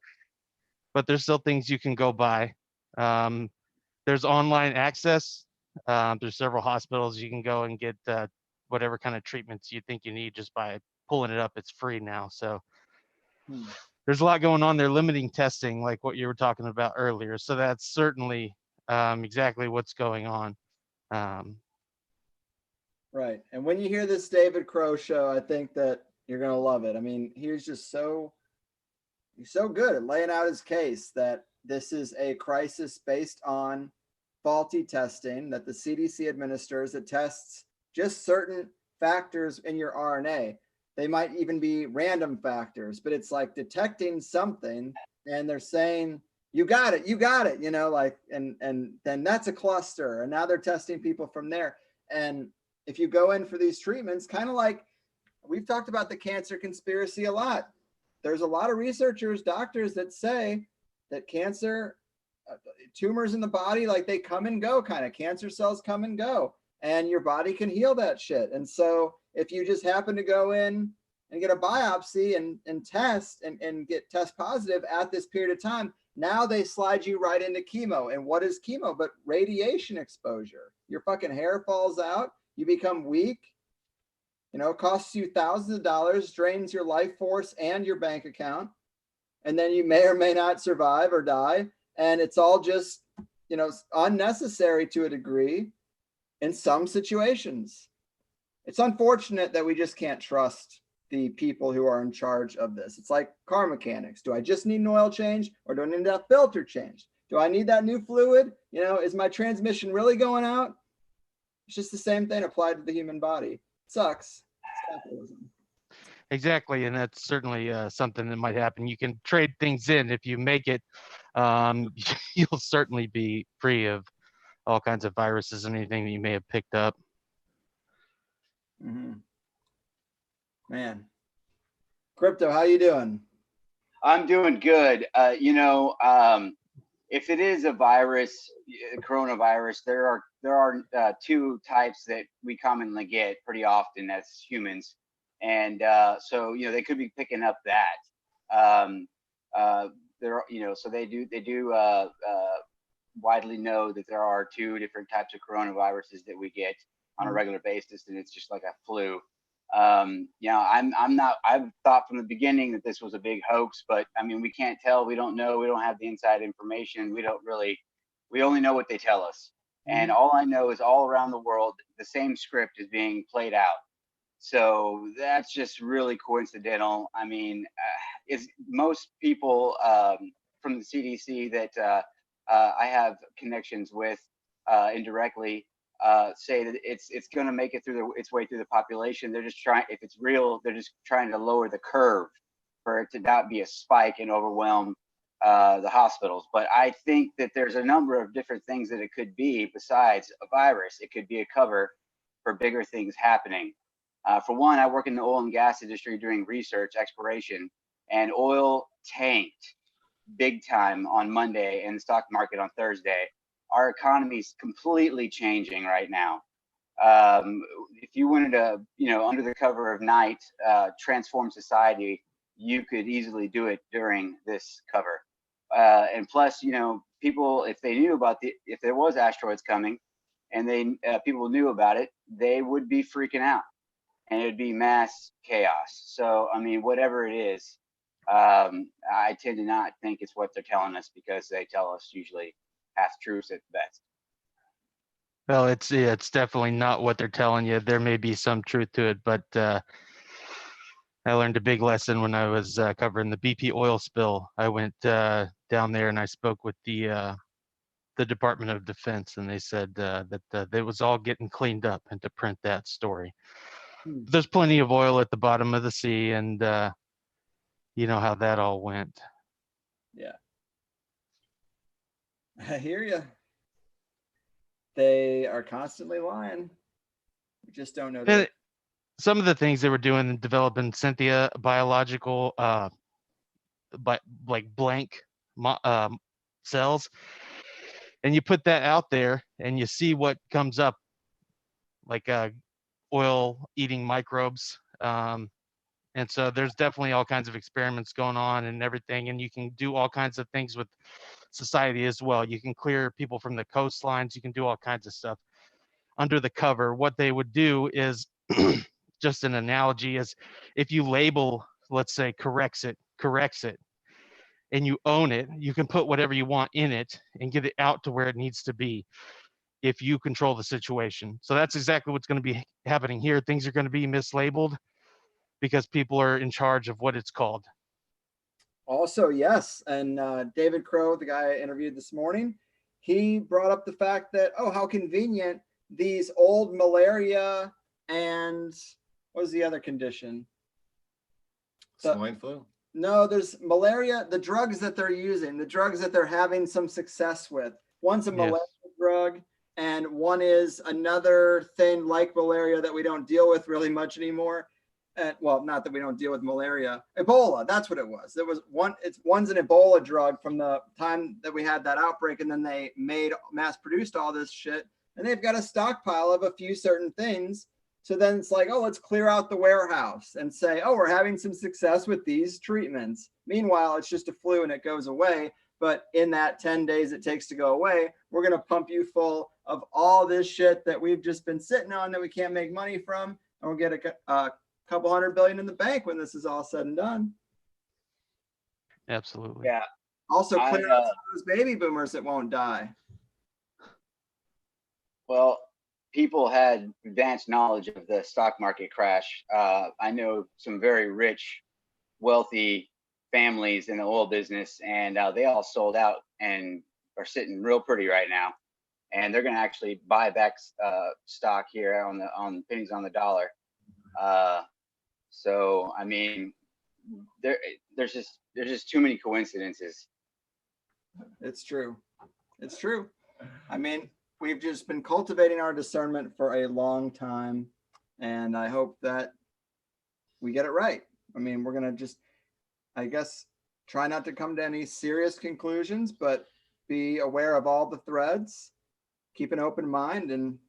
but there's still things you can go buy. There's online access. There's several hospitals you can go and get whatever kind of treatments you think you need just by pulling it up. It's free now. So there's a lot going on. They're limiting testing, like what you were talking about earlier. So that's certainly exactly what's going on. Right. And when you hear this David Crow show, I think that you're going to love it. I mean, he's so good at laying out his case that this is a crisis based on faulty testing that the CDC administers. It tests just certain factors in your RNA. They might even be random factors, but it's like detecting something and they're saying, you got it, like, and then that's a cluster. And now they're testing people from there. And if you go in for these treatments, kind of like we've talked about the cancer conspiracy a lot. There's a lot of researchers, doctors that say that cancer, tumors in the body, like they come and go, kind of cancer cells come and go, and your body can heal that shit. And so if you just happen to go in and get a biopsy and test and get test positive at this period of time, now they slide you right into chemo. And what is chemo but radiation exposure? Your fucking hair falls out, you become weak, you know, it costs you thousands of dollars, drains your life force and your bank account, and then you may or may not survive or die. And it's all just, you know, unnecessary to a degree in some situations. It's unfortunate that we just can't trust the people who are in charge of this. It's like car mechanics. Do I just need an oil change, or do I need that filter change? Do I need that new fluid? You know, is my transmission really going out? It's just the same thing applied to the human body. Sucks. It's capitalism. Exactly, and that's certainly something that might happen. You can trade things in if you make it. You'll certainly be free of all kinds of viruses and anything that you may have picked up. Mm-hmm. Man, Crypto, how you doing? I'm doing good. If it is a virus, coronavirus, there are two types that we commonly get pretty often as humans, and so they could be picking up that. So they do widely know that there are two different types of coronaviruses that we get on a regular basis, and it's just like a flu. I've thought from the beginning that this was a big hoax, but I mean, we can't tell, we don't know, we don't have the inside information. We only know what they tell us. And all I know is all around the world, the same script is being played out. So that's just really coincidental. I mean, it's most people from the CDC that I have connections with indirectly say that it's going to make it through its way through the population. They're just trying, if it's real, they're just trying to lower the curve for it to not be a spike and overwhelm the hospitals. But I think that there's a number of different things that it could be besides a virus. It could be a cover for bigger things happening. For one, I work in the oil and gas industry doing research, exploration, and oil tanked big time on Monday and the stock market on Thursday. Our economy is completely changing right now. If you wanted to, under the cover of night, transform society, you could easily do it during this cover. And plus, people, if they knew about if there was asteroids coming, and people knew about it, they would be freaking out, and it would be mass chaos. So, I mean, whatever it is, I tend to not think it's what they're telling us, because they tell us usually half truths at best. Well, it's definitely not what they're telling you. There may be some truth to it, but I learned a big lesson when I was covering the BP oil spill. I went down there and I spoke with the Department of Defense, and they said that it was all getting cleaned up and to print that story. There's plenty of oil at the bottom of the sea, and you know how that all went. Yeah. I hear you. They are constantly lying. We just don't know. Some of the things they were doing, developing Cynthia biological, like blank cells, and you put that out there, and you see what comes up, like oil-eating microbes. And so there's definitely all kinds of experiments going on and everything, and you can do all kinds of things with society as well. You can clear people from the coastlines. You can do all kinds of stuff under the cover. What they would do is, just an analogy, is if you label, let's say, corrects it, and you own it, you can put whatever you want in it and get it out to where it needs to be if you control the situation. So that's exactly what's going to be happening here. Things are going to be mislabeled because people are in charge of what it's called. Also, yes. And David Crow, the guy I interviewed this morning, he brought up the fact that, oh, how convenient these old malaria and what was the other condition? Swine flu? No, there's malaria, the drugs that they're using, the drugs that they're having some success with. One's a malaria drug, And one is another thing like malaria that we don't deal with really much anymore. And well, not that we don't deal with malaria, Ebola, that's what it was. There was one's an Ebola drug from the time that we had that outbreak, and then they mass produced all this shit, and they've got a stockpile of a few certain things. So then it's like, oh, let's clear out the warehouse and say, oh, we're having some success with these treatments. Meanwhile, it's just a flu and it goes away. But in that 10 days it takes to go away, we're going to pump you full of all this shit that we've just been sitting on that we can't make money from. And we'll get a couple $100 billion in the bank when this is all said and done. Absolutely. Yeah. Also clear out some of those baby boomers that won't die. Well, people had advanced knowledge of the stock market crash. I know some very rich, wealthy families in the oil business, and they all sold out and are sitting real pretty right now. And they're going to actually buy back stock here on pennies on the dollar. So I mean, there's just too many coincidences. It's true. It's true. I mean, we've just been cultivating our discernment for a long time, and I hope that we get it right. I mean, we're going to just, I guess, try not to come to any serious conclusions, but be aware of all the threads, keep an open mind, and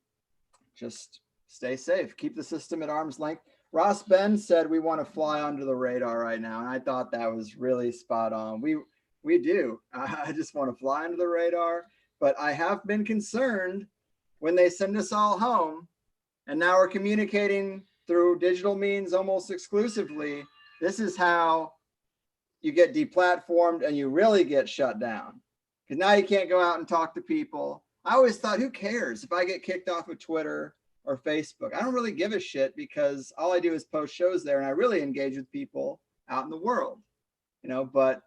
just stay safe. Keep the system at arm's length. Ross Ben said we want to fly under the radar right now, and I thought that was really spot on. We do. I just want to fly under the radar, but I have been concerned when they send us all home, and now we're communicating through digital means almost exclusively. This is how you get deplatformed and you really get shut down, because now you can't go out and talk to people. I always thought, who cares if I get kicked off of Twitter or Facebook? I don't really give a shit, because all I do is post shows there and I really engage with people out in the world, you know. But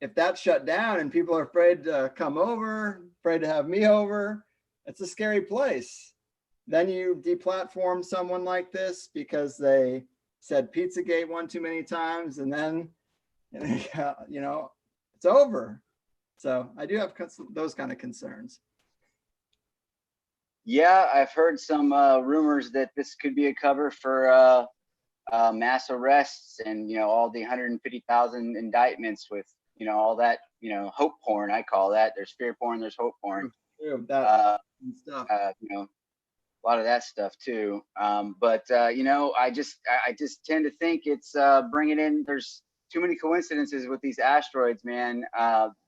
if that's shut down and people are afraid to come over, afraid to have me over, it's a scary place. Then you deplatform someone like this because they said Pizzagate one too many times, and then, you know, it's over. So I do have those kind of concerns. Yeah, I've heard some rumors that this could be a cover for mass arrests and, you know, all the 150,000 indictments with, you know, all that, you know, hope porn, I call that. There's fear porn, there's hope porn. That stuff. You know, a lot of that stuff too. But you know, I just tend to think it's bringing in. There's too many coincidences with these asteroids, man.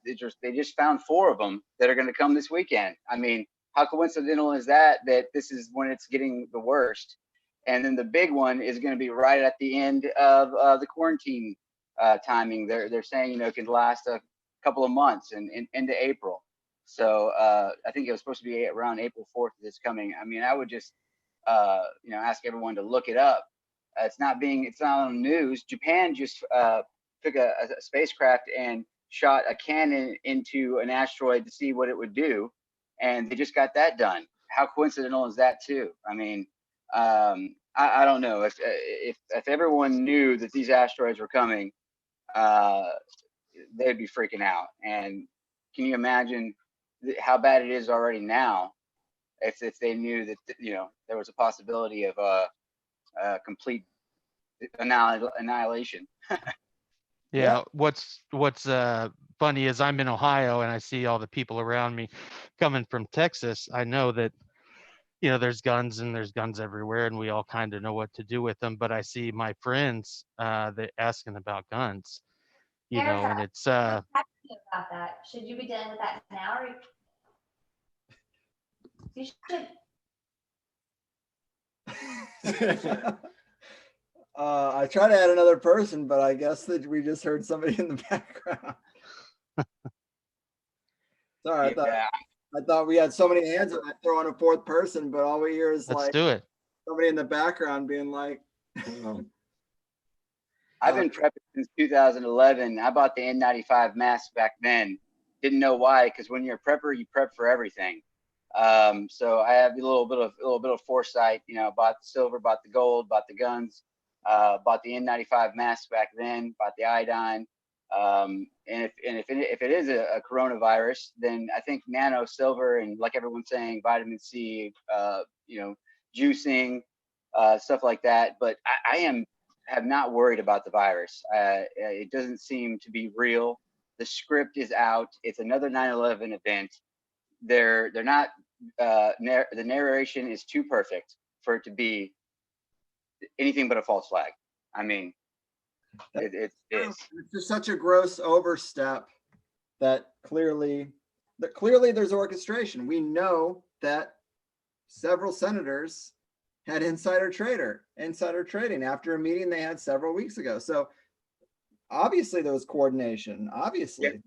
They just found 4 of them that are going to come this weekend. I mean, how coincidental is that? That this is when it's getting the worst, and then the big one is going to be right at the end of the quarantine timing. They're saying, you know, it can last a couple of months and into April. So I think it was supposed to be around April 4th that's coming. I mean, I would just, you know, ask everyone to look it up. It's not on the news. Japan just took a spacecraft and shot a cannon into an asteroid to see what it would do. And they just got that done. How coincidental is that too? I mean, I don't know. If everyone knew that these asteroids were coming, they'd be freaking out. And can you imagine how bad it is already now if they knew that, you know, there was a possibility of a complete annihilation? Yeah. What's funny is I'm in Ohio and I see all the people around me coming from Texas. I know that, you know, there's guns everywhere and we all kind of know what to do with them. But I see my friends they asking about guns, you know, and it's about that. Should you be dealing with that now, or you should? I try to add another person, but I guess that we just heard somebody in the background. Sorry, I thought we had so many hands and I throw on a 4th person, but all we hear is let's like do it. Somebody in the background being like, I've been prepping since 2011. I bought the N95 mask back then. Didn't know why, because when you're a prepper, you prep for everything. So I have a little bit of foresight. You know, bought the silver, bought the gold, bought the guns, bought the N95 mask back then, bought the iodine, If it is a coronavirus, then I think nano silver and, like everyone's saying, vitamin C, juicing, stuff like that. But I have not worried about the virus. It doesn't seem to be real. The script is out. It's another 9/11 event. They're not. The narration is too perfect for it to be anything but a false flag. I mean, it is. It's just such a gross overstep that clearly there's orchestration. We know that several senators had insider trading after a meeting they had several weeks ago. So obviously there was coordination. Obviously.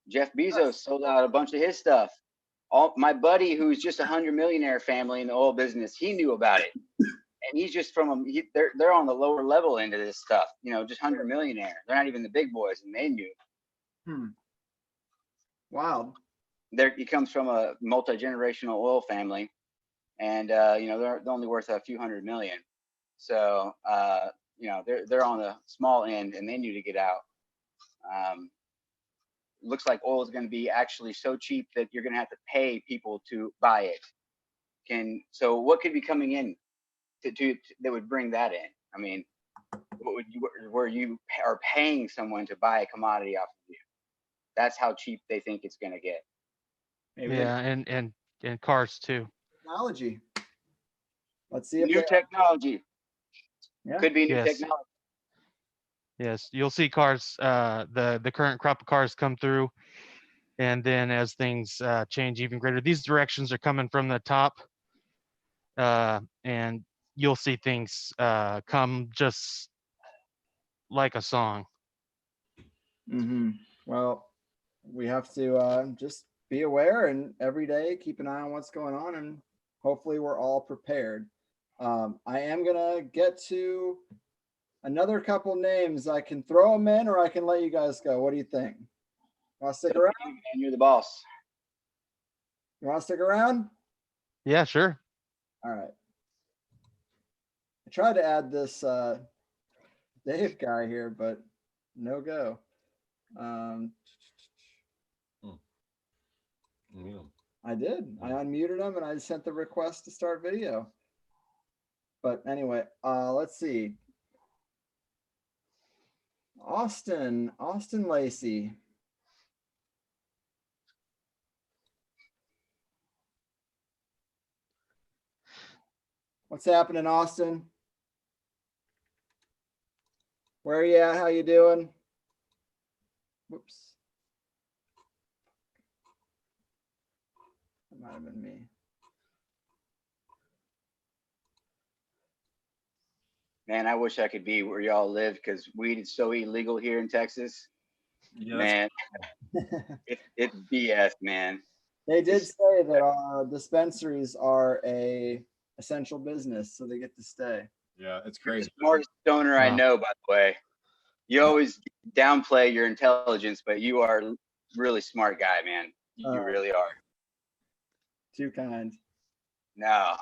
Jeff Bezos sold out a bunch of his stuff. My buddy, who's just a 100 millionaire family in the oil business, he knew about it. And he's just they're on the lower level into this stuff, just 100 millionaire. They're not even the big boys, and they knew. Wow. He comes from a multi-generational oil family, and they're only worth a few hundred million. So they're on the small end, and they knew to get out. Looks like oil is going to be actually so cheap that you're going to have to pay people to buy it. So what could be coming in that would bring that in? I mean, where you are paying someone to buy a commodity off of you? That's how cheap they think it's going to get. Maybe and cars too. Technology. Let's see if new technology. Yeah. Could be new technology. Yes, you'll see cars, the current crop of cars come through, and then as things change even greater, these directions are coming from the top, and you'll see things come just like a song. Well, we have to just be aware and every day keep an eye on what's going on, and hopefully we're all prepared. I am gonna get to another couple names. I can throw them in, or I can let you guys go. What do you think? Want to stick around? And you're the boss. You want to stick around? Yeah, sure. All right. I tried to add this Dave guy here, but no go. I did. I unmuted him and I sent the request to start video. But anyway, let's see. Austin Lacey. What's happening, Austin? Where are you at? How you doing? Whoops. That might have been me. Man, I wish I could be where y'all live, because weed is so illegal here in Texas. Yeah. Man, it's BS, man. They did say that dispensaries are a essential business, so they get to stay. Yeah, it's crazy. The smartest stoner I know, by the way. You always downplay your intelligence, but you are a really smart guy, man. You really are. Too kind. No,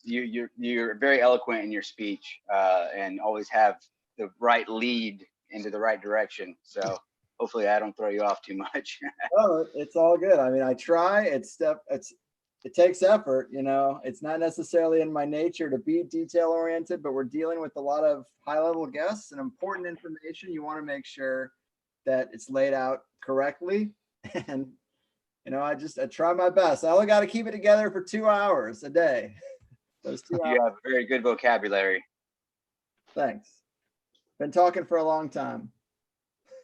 you're very eloquent in your speech, and always have the right lead into the right direction. So hopefully I don't throw you off too much. Oh, it's all good. I mean, I try. It takes effort, It's not necessarily in my nature to be detail oriented, but we're dealing with a lot of high level guests and important information. You want to make sure that it's laid out correctly. And I try my best. I only got to keep it together for 2 hours a day. Those 2 hours. You have very good vocabulary. Thanks. Been talking for a long time.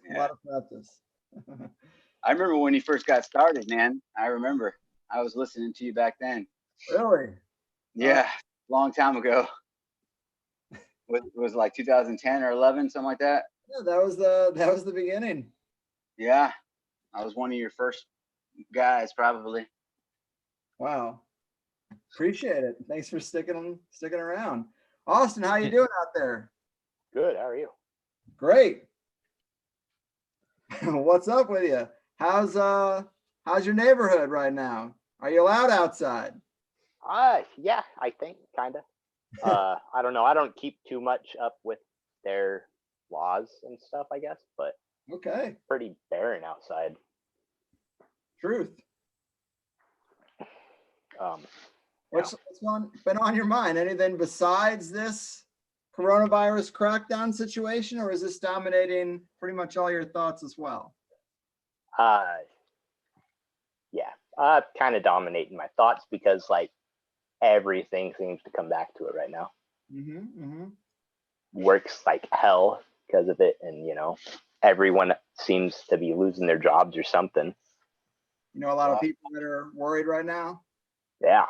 Yeah. A lot of practice. I remember when you first got started, man. I remember. I was listening to you back then. Really? Yeah, long time ago. It was like 2010 or 11, something like that. Yeah, that was the beginning. Yeah, I was one of your first guys, probably. Wow, appreciate it. Thanks for sticking around. Austin, how you doing out there? Good. How are you? Great. What's up with you? How's your neighborhood right now? Are you allowed outside? Yeah, I think kind of. I don't know. I don't keep too much up with their laws and stuff, I guess, but Okay. pretty barren outside. Truth. Yeah. What's been on your mind? Anything besides this coronavirus crackdown situation, or is this dominating pretty much all your thoughts as well? Yeah, kind of dominating my thoughts because like everything seems to come back to it right now. Works like hell because of it, and everyone seems to be losing their jobs or something. You know, a lot of people that are worried right now. Yeah,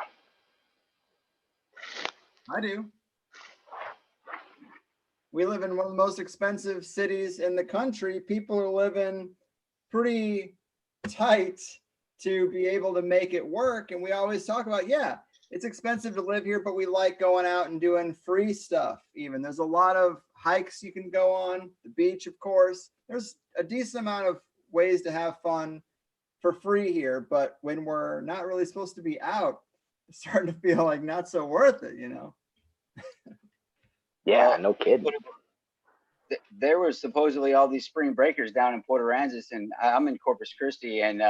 I do. We live in one of the most expensive cities in the country. People are living pretty tight to be able to make it work. And we always talk about, yeah, it's expensive to live here, but we like going out and doing free stuff. Even there's a lot of hikes you can go on, the beach, of course. There's a decent amount of ways to have fun for free here. But when we're not really supposed to be out, it's starting to feel like not so worth it, you know? Yeah, no kidding. There was supposedly all these spring breakers down in Port Aransas, and I'm in Corpus Christi, and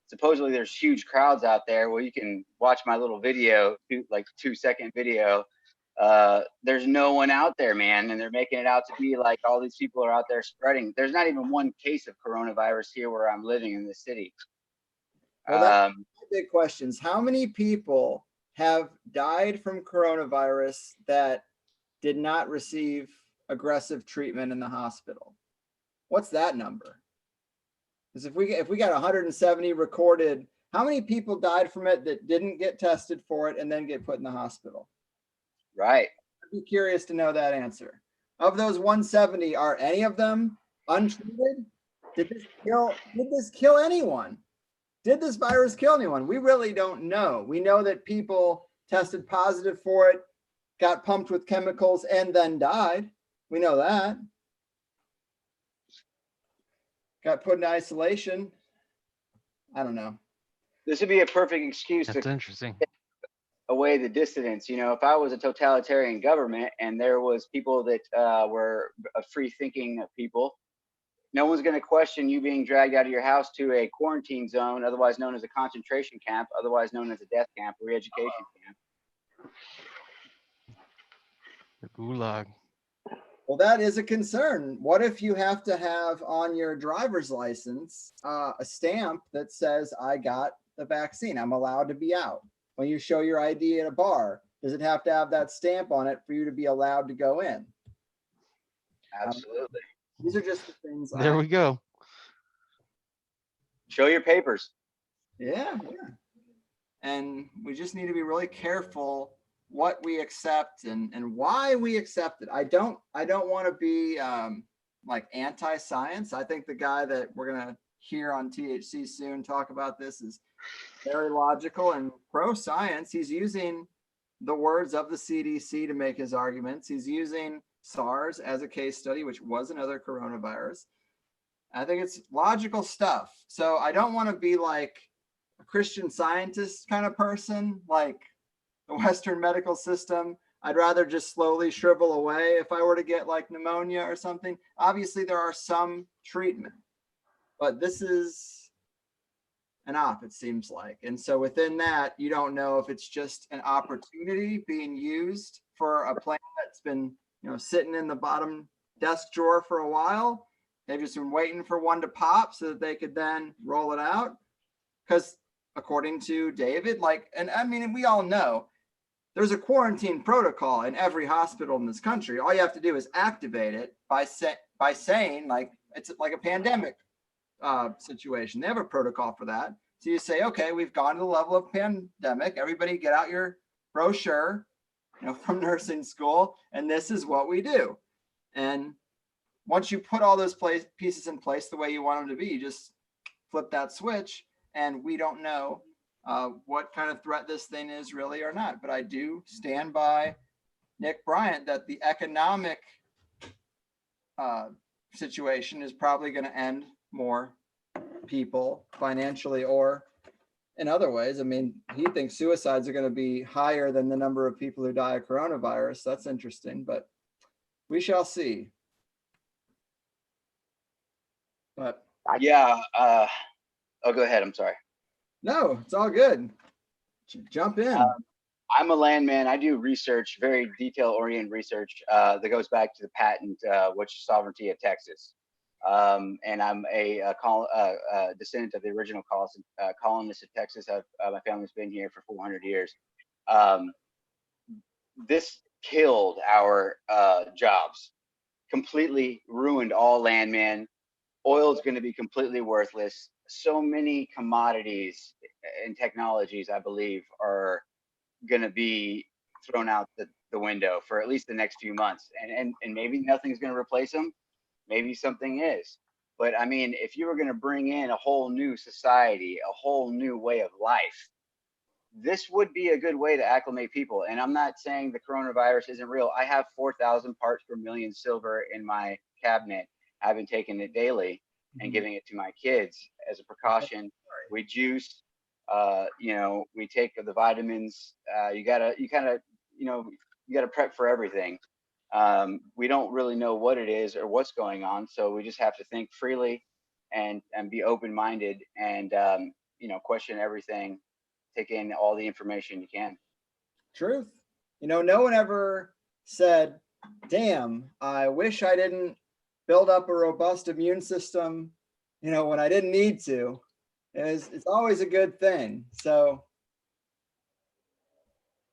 supposedly there's huge crowds out there. Well, you can watch my little video, like 2-second video. There's no one out there, man, and they're making it out to be like all these people are out there spreading. There's not even one case of coronavirus here where I'm living in the city. Well, that's big questions. How many people have died from coronavirus that did not receive aggressive treatment in the hospital? What's that number? Because if we got 170 recorded, how many people died from it that didn't get tested for it and then get put in the hospital? Right. I'd be curious to know that answer. Of those 170, are any of them untreated? Did this kill anyone? Did this virus kill anyone? We really don't know. We know that people tested positive for it, got pumped with chemicals, and then died. We know that. Got put in isolation. I don't know. This would be a perfect excuse That's to interesting. take away the dissidents. You know, if I was a totalitarian government and there was people that were free-thinking people, no one's going to question you being dragged out of your house to a quarantine zone, otherwise known as a concentration camp, otherwise known as a death camp, or re-education camp. The gulag. Well, that is a concern. What if you have to have on your driver's license a stamp that says, I got the vaccine, I'm allowed to be out? When you show your ID at a bar, does it have to have that stamp on it for you to be allowed to go in? Absolutely. These are just the things. There we go. Show your papers. Yeah. And we just need to be really careful what we accept and why we accept it. I don't want to be like anti-science. I think the guy that we're gonna hear on THC soon talk about this is very logical and pro-science. He's using the words of the CDC to make his arguments. He's using SARS as a case study, which was another coronavirus. I think it's logical stuff. So I don't want to be like a Christian Scientist kind of person, like the Western medical system. I'd rather just slowly shrivel away if I were to get like pneumonia or something. Obviously, there are some treatment, but this is an op, it seems like. And so within that, you don't know if it's just an opportunity being used for a plan that's been, sitting in the bottom desk drawer for a while. They've just been waiting for one to pop so that they could then roll it out. Because according to David, we all know there's a quarantine protocol in every hospital in this country. All you have to do is activate it by saying like it's like a pandemic situation. They have a protocol for that. So you say, okay, we've gone to the level of pandemic. Everybody get out your brochure, from nursing school, and this is what we do. And once you put all those pieces in place the way you want them to be, you just flip that switch, and we don't know what kind of threat this thing is really or not. But I do stand by Nick Bryant that the economic situation is probably going to end more people financially or in other ways. I mean, he thinks suicides are going to be higher than the number of people who die of coronavirus. That's interesting, but we shall see. But yeah, oh, go ahead. I'm sorry. no, it's all good. Jump in. I'm a landman. I do research, very detail-oriented research that goes back to the patent, which is sovereignty of Texas. And I'm a descendant of the original colonists of Texas. My family's been here for 400 years. This killed our jobs, completely ruined all landmen. Oil is going to be completely worthless. So many commodities and technologies, I believe, are going to be thrown out the window for at least the next few months. And maybe nothing's going to replace them. Maybe something is. But I mean, if you were going to bring in a whole new society, a whole new way of life, this would be a good way to acclimate people. And I'm not saying the coronavirus isn't real. I have 4,000 parts per million silver in my cabinet. I've been taking it daily and giving it to my kids as a precaution. We juice, we take the vitamins. You gotta prep for everything. We don't really know what it is or what's going on, so we just have to think freely and be open-minded and question everything, take in all the information you can. Truth. No one ever said, damn, I wish I didn't build up a robust immune system, when I didn't need to. It's always a good thing. So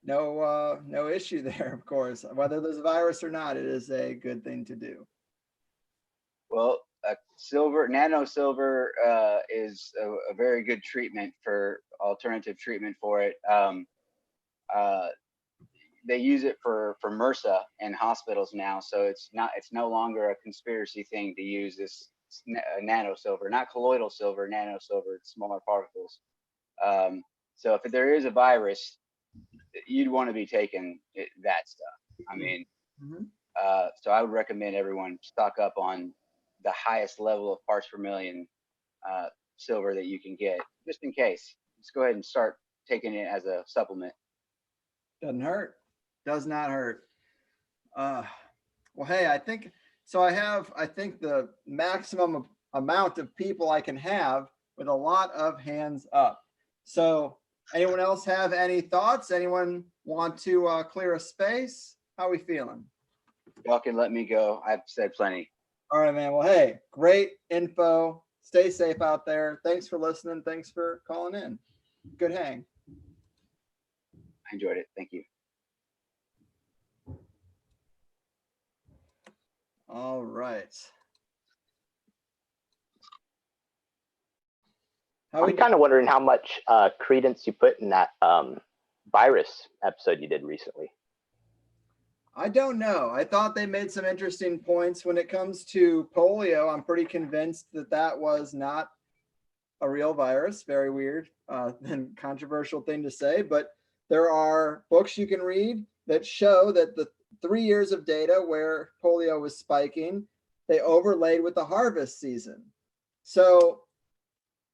no issue there, of course. Whether there's a virus or not, it is a good thing to do. Well, nano silver is a very good alternative treatment for it. They use it for MRSA in hospitals now, so it's no longer a conspiracy thing to use this nano silver, not colloidal silver, nano silver. It's smaller particles. So if there is a virus, you'd want to be taking that stuff. I mean, so I would recommend everyone stock up on the highest level of parts per million silver that you can get, just in case. Just go ahead and start taking it as a supplement. Doesn't hurt. Does not hurt. Well, hey, I think the maximum amount of people I can have with a lot of hands up. So anyone else have any thoughts? Anyone want to clear a space? How are we feeling? Y'all can let me go. I've said plenty. All right, man. Well, hey, great info. Stay safe out there. Thanks for listening. Thanks for calling in. Good hang. I enjoyed it. Thank you. All right. I'm kind of wondering how much credence you put in that virus episode you did recently. I don't know. I thought they made some interesting points when it comes to polio. I'm pretty convinced that was not a real virus. Very weird and controversial thing to say, but there are books you can read that show that the 3 years of data where polio was spiking, they overlaid with the harvest season. So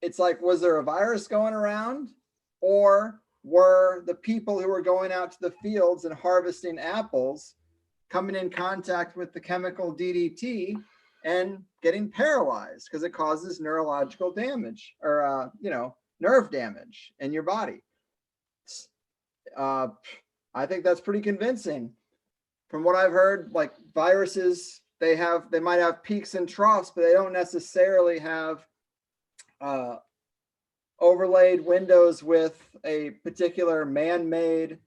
it's like, was there a virus going around, or were the people who were going out to the fields and harvesting apples coming in contact with the chemical DDT and getting paralyzed because it causes neurological damage or, nerve damage in your body? I think that's pretty convincing. From what I've heard, like viruses, they might have peaks and troughs, but they don't necessarily have overlaid windows with a particular man-made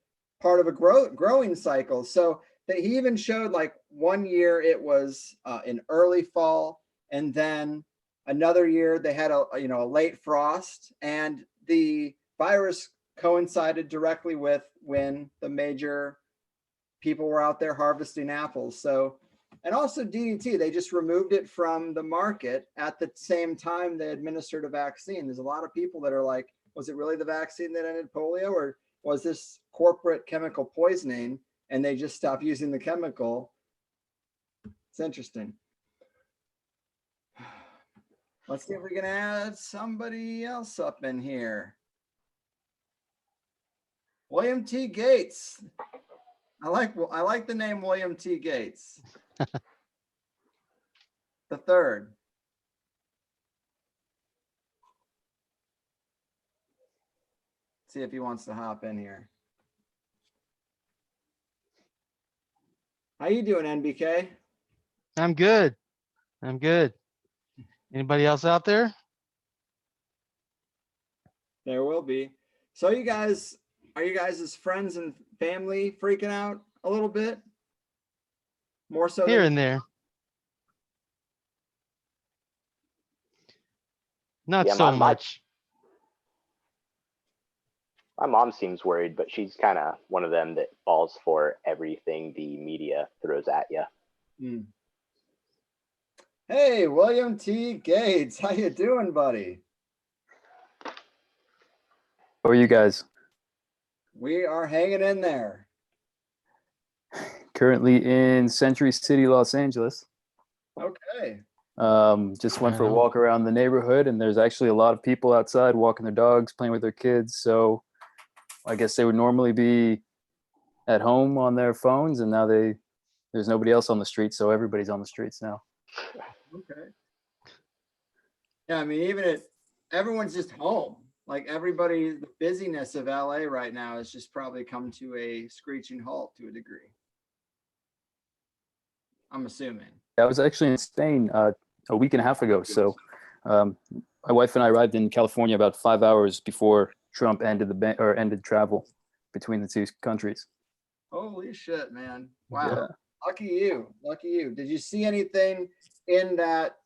part of a growing cycle. So he even showed, like, 1 year it was in early fall, and then another year they had a late frost, and the virus coincided directly with when the major people were out there harvesting apples. So, and also DDT, they just removed it from the market at the same time they administered a vaccine. There's a lot of people that are like, was it really the vaccine that ended polio, or was this corporate chemical poisoning and they just stopped using the chemical? It's interesting. Let's see if we can add somebody else up in here. William T. Gates. I like the name William T. Gates. The third. see if he wants to hop in here. How you doing, NBK? I'm good. I'm good. Anybody else out there? There will be. So you guys, are you guys as friends and family freaking out a little bit? More so Here than and there. Not Yeah, so my- much. My mom seems worried, but she's kind of one of them that falls for everything the media throws at you. Hmm. Hey, William T. Gates, how you doing, buddy? How are you guys? We are hanging in there. Currently in Century City, Los Angeles. Okay. Just went for a Wow. walk around the neighborhood, and there's actually a lot of people outside walking their dogs, playing with their kids. So I guess they would normally be at home on their phones, and now there's nobody else on the street, so everybody's on the streets now. Okay. Yeah, I mean, everyone's just home. Like everybody, the busyness of LA right now has just probably come to a screeching halt to a degree. I'm assuming. I was actually in Spain a week and a half ago. So my wife and I arrived in California about 5 hours before Trump ended ended travel between the two countries. Holy shit, man. Wow. Yeah. Lucky you. Lucky you. Did you see anything in that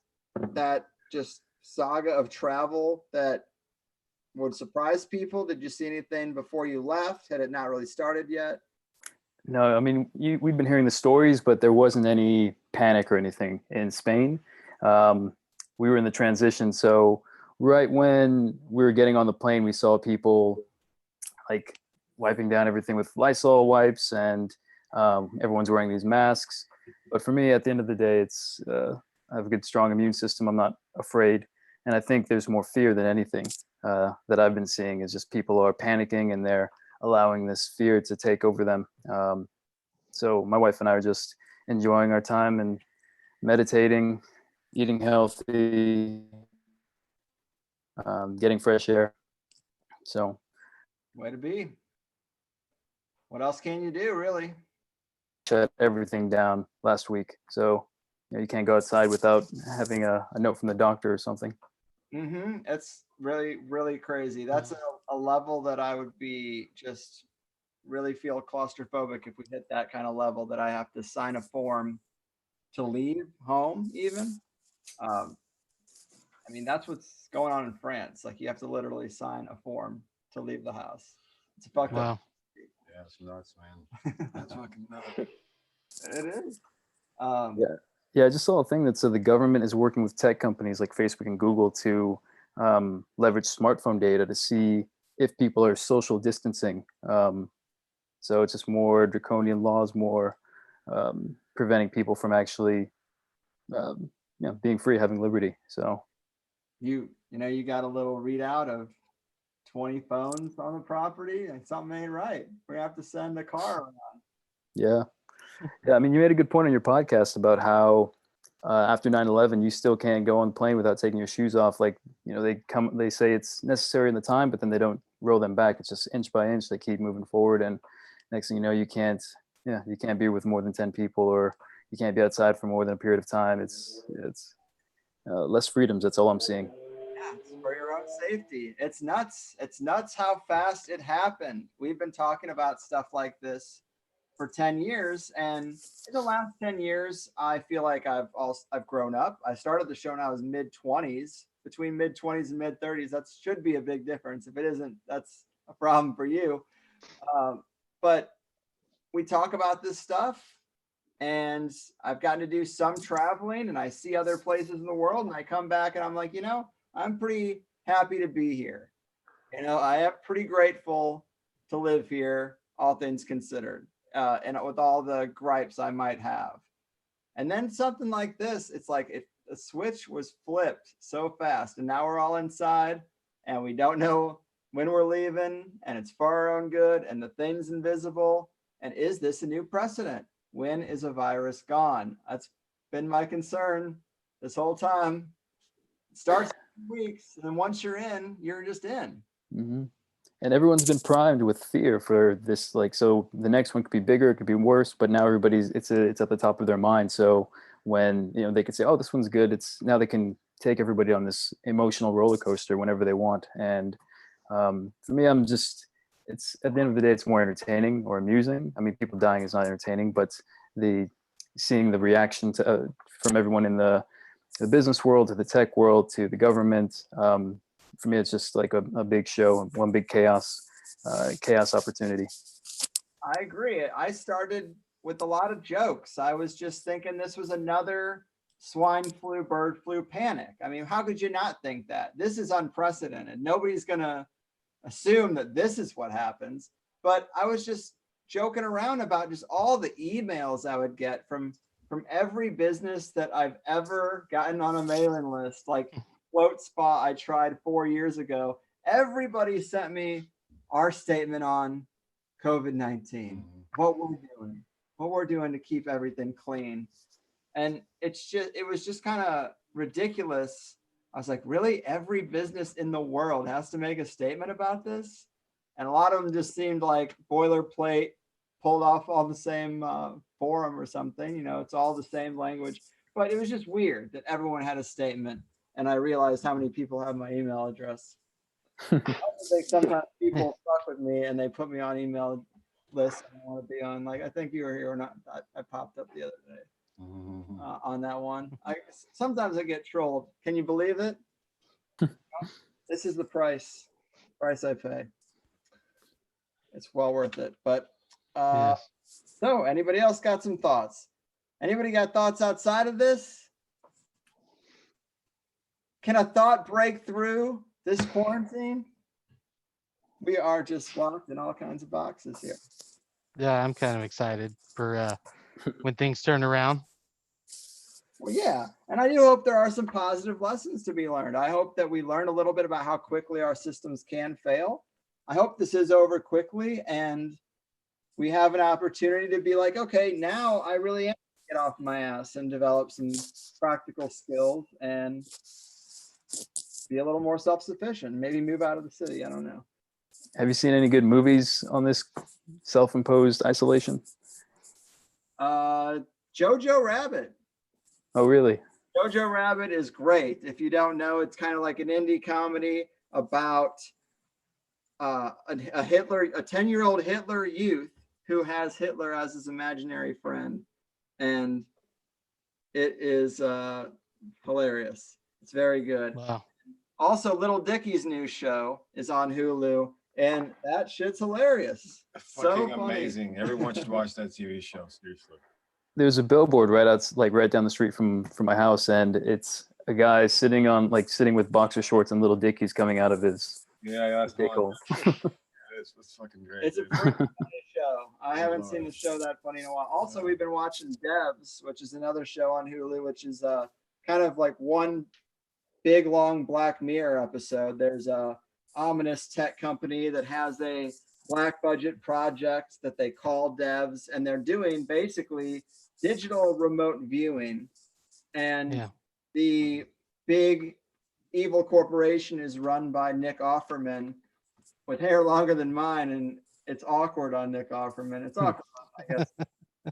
just saga of travel that would surprise people? Did you see anything before you left? Had it not really started yet? No, I mean, we've been hearing the stories, but there wasn't any panic or anything in Spain. We were in the transition. So right when we were getting on the plane, we saw people like wiping down everything with Lysol wipes, and everyone's wearing these masks. But for me, at the end of the day, I have a good, strong immune system. I'm not afraid. And I think there's more fear than anything that I've been seeing is just people are panicking and they're allowing this fear to take over them. So my wife and I are just enjoying our time and meditating, eating healthy, getting fresh air. So Way to be. What else can you do, really? shut everything down last week. So you can't go outside without having a note from the doctor or something. Mm-hmm. It's really, really crazy. That's a level that I would be just really feel claustrophobic if we hit that kind of level that I have to sign a form to leave home even. I mean, that's what's going on in France. Like you have to literally sign a form to leave the house. It's fucked Wow. up. Yeah, it's nuts, man. That's fucking nuts. It is. Yeah, I just saw a thing that said the government is working with tech companies like Facebook and Google to leverage smartphone data to see if people are social distancing. So it's just more draconian laws, more preventing people from actually being free, having liberty. So You you got a little readout of 20 phones on the property and something ain't right. We're gonna have to send a car around. yeah. I mean, you made a good point on your podcast about how after 9/11, you still can't go on the plane without taking your shoes off. Like, they say it's necessary in the time, but then they don't roll them back. It's just inch by inch. They keep moving forward. And next thing you know, you can't be with more than 10 people, or you can't be outside for more than a period of time. It's less freedoms. That's all I'm seeing. Yeah, it's for your own safety. It's nuts. It's nuts how fast it happened. We've been talking about stuff like this for 10 years. And in the last 10 years, I feel like I've grown up. I started the show when I was mid-20s. Between mid-20s and mid-30s, that should be a big difference. If it isn't, that's a problem for you. But we talk about this stuff, and I've gotten to do some traveling, and I see other places in the world, and I come back and I'm like, I'm pretty happy to be here. I am pretty grateful to live here, all things considered, and with all the gripes I might have. And then something like this, it's like if the switch was flipped so fast, and now we're all inside, and we don't know when we're leaving, and it's for our own good, and the thing's invisible. And is this a new precedent? When is a virus gone? That's been my concern this whole time. It starts in weeks, and then once you're in, you're just in. Mm-hmm. and everyone's been primed with fear for this. Like, so the next one could be bigger, it could be worse, but now it's at the top of their mind. So when, you know, they could say, oh, this one's good, it's now they can take everybody on this emotional roller coaster whenever they want. And for me, it's at the end of the day, it's more entertaining or amusing. I mean, people dying is not entertaining, but seeing the reaction from everyone in the business world to the tech world to the government, for me, it's just like a big show, one big chaos opportunity. I agree. I started with a lot of jokes. I was just thinking this was another swine flu, bird flu panic. I mean, how could you not think that? This is unprecedented. Nobody's going to assume that this is what happens. But I was just joking around about just all the emails I would get from every business that I've ever gotten on a mailing list, like Float Spa I tried 4 years ago. Everybody sent me our statement on COVID-19, what we're doing to keep everything clean. And it was just kind of ridiculous. I was like, really? Every business in the world has to make a statement about this? And a lot of them just seemed like boilerplate, pulled off all the same forum or something. You know, it's all the same language. But it was just weird that everyone had a statement. And I realized how many people have my email address. I think sometimes people fuck with me and they put me on email lists I want to be on. Like, I think you were here or not. I popped up the other day on that one. Sometimes I get trolled. Can you believe it? This is the price I pay. It's well worth it. But Yes. so anybody else got some thoughts? Anybody got thoughts outside of this? Can a thought break through this quarantine? We are just locked in all kinds of boxes here. Yeah, I'm kind of excited for when things turn around. Well, yeah, and I do hope there are some positive lessons to be learned. I hope that we learn a little bit about how quickly our systems can fail. I hope this is over quickly and we have an opportunity to be like, okay, now I really am get off my ass and develop some practical skills and be a little more self-sufficient, maybe move out of the city. I don't know. Have you seen any good movies on this self-imposed isolation? Jojo Rabbit. Oh, really? Jojo Rabbit is great. If you don't know, it's kind of like an indie comedy about a 10-year-old Hitler youth who has Hitler as his imaginary friend. And it is hilarious. It's very good. Wow. Also, Little Dicky's new show is on Hulu, and that shit's hilarious. Fucking So funny. amazing. Everyone should watch that TV show, seriously. There's a billboard right down the street from my house, and it's a guy sitting with boxer shorts and Little Dickies coming out of his that's vehicle. It's fucking great. It's a pretty funny show. I haven't seen the show that funny in a while. Also, we've been watching Devs, which is another show on Hulu, which is kind of like one big long Black Mirror episode. There's a ominous tech company that has a black budget project that they call Devs, and they're doing basically digital remote viewing. And the big evil corporation is run by Nick Offerman with hair longer than mine, and it's awkward on Nick Offerman. It's awkward, I guess,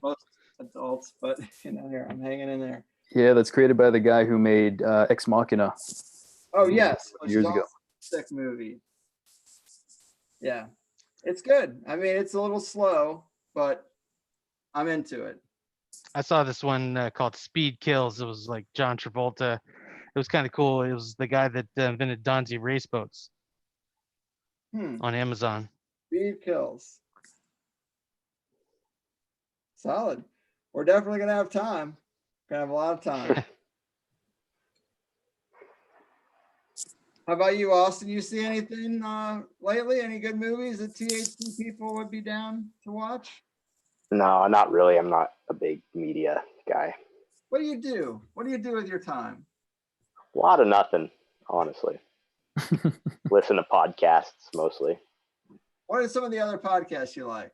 most adults, but you know, here I'm hanging in there. Yeah, that's created by the guy who made Ex Machina. Oh yes, years ago. Sick movie. Yeah, it's good. I mean, it's a little slow, but I'm into it. I saw this one called Speed Kills. It was like John Travolta. It was kind of cool. It was the guy that invented Donzi race boats on Amazon. Speed Kills. Solid. We're definitely gonna have time. Gonna have a lot of time. How about you, Austin? You see anything lately? Any good movies that THC people would be down to watch? No, not really. I'm not a big media guy. What do you do? What do you do with your time? A lot of nothing, honestly. Listen to podcasts mostly. What are some of the other podcasts you like?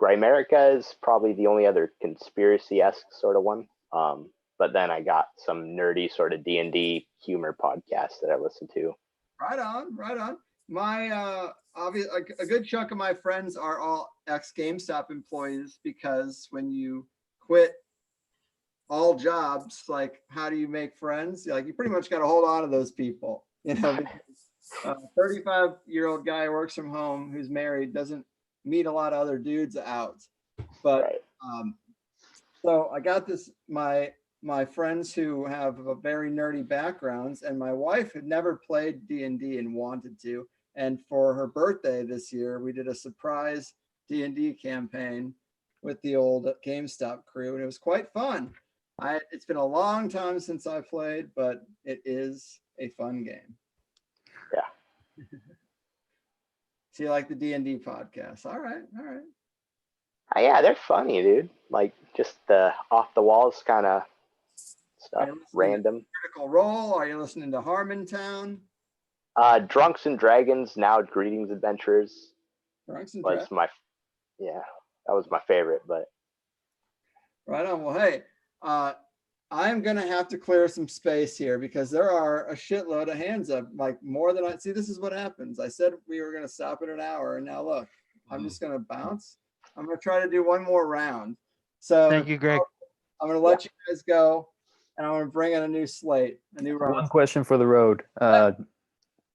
Grimerica is probably the only other conspiracy-esque sort of one. But then I got some nerdy sort of D&D humor podcasts that I listen to. Right on, right on. My obvious a good chunk of my friends are all ex GameStop employees because when you quit all jobs, like how do you make friends? Like you pretty much got to hold on to those people. You know, a 35-year-old guy who works from home who's married doesn't meet a lot of other dudes out. But so I got this my friends who have a very nerdy backgrounds, and my wife had never played D&D and wanted to. And for her birthday this year, we did a surprise D&D campaign with the old GameStop crew, and it was quite fun. It's been a long time since I played, but it is a fun game. Yeah. So you like the D&D podcast? All right, all right. Yeah, they're funny, dude. Like just the off the walls kind of stuff, random. Critical Role. Are you listening to Harmontown? Drunks and Dragons, now Greetings Adventures. Drunks and was Dragons. that was my favorite. But right on. Well, hey, I'm gonna have to clear some space here because there are a shitload of hands up, like more than I see. This is what happens. I said we were gonna stop at an hour, and now look, I'm just gonna bounce. I'm gonna try to do one more round. So thank you, Greg. I'm gonna let you guys go, and I'm gonna bring in a new slate, a new round. One question for the road.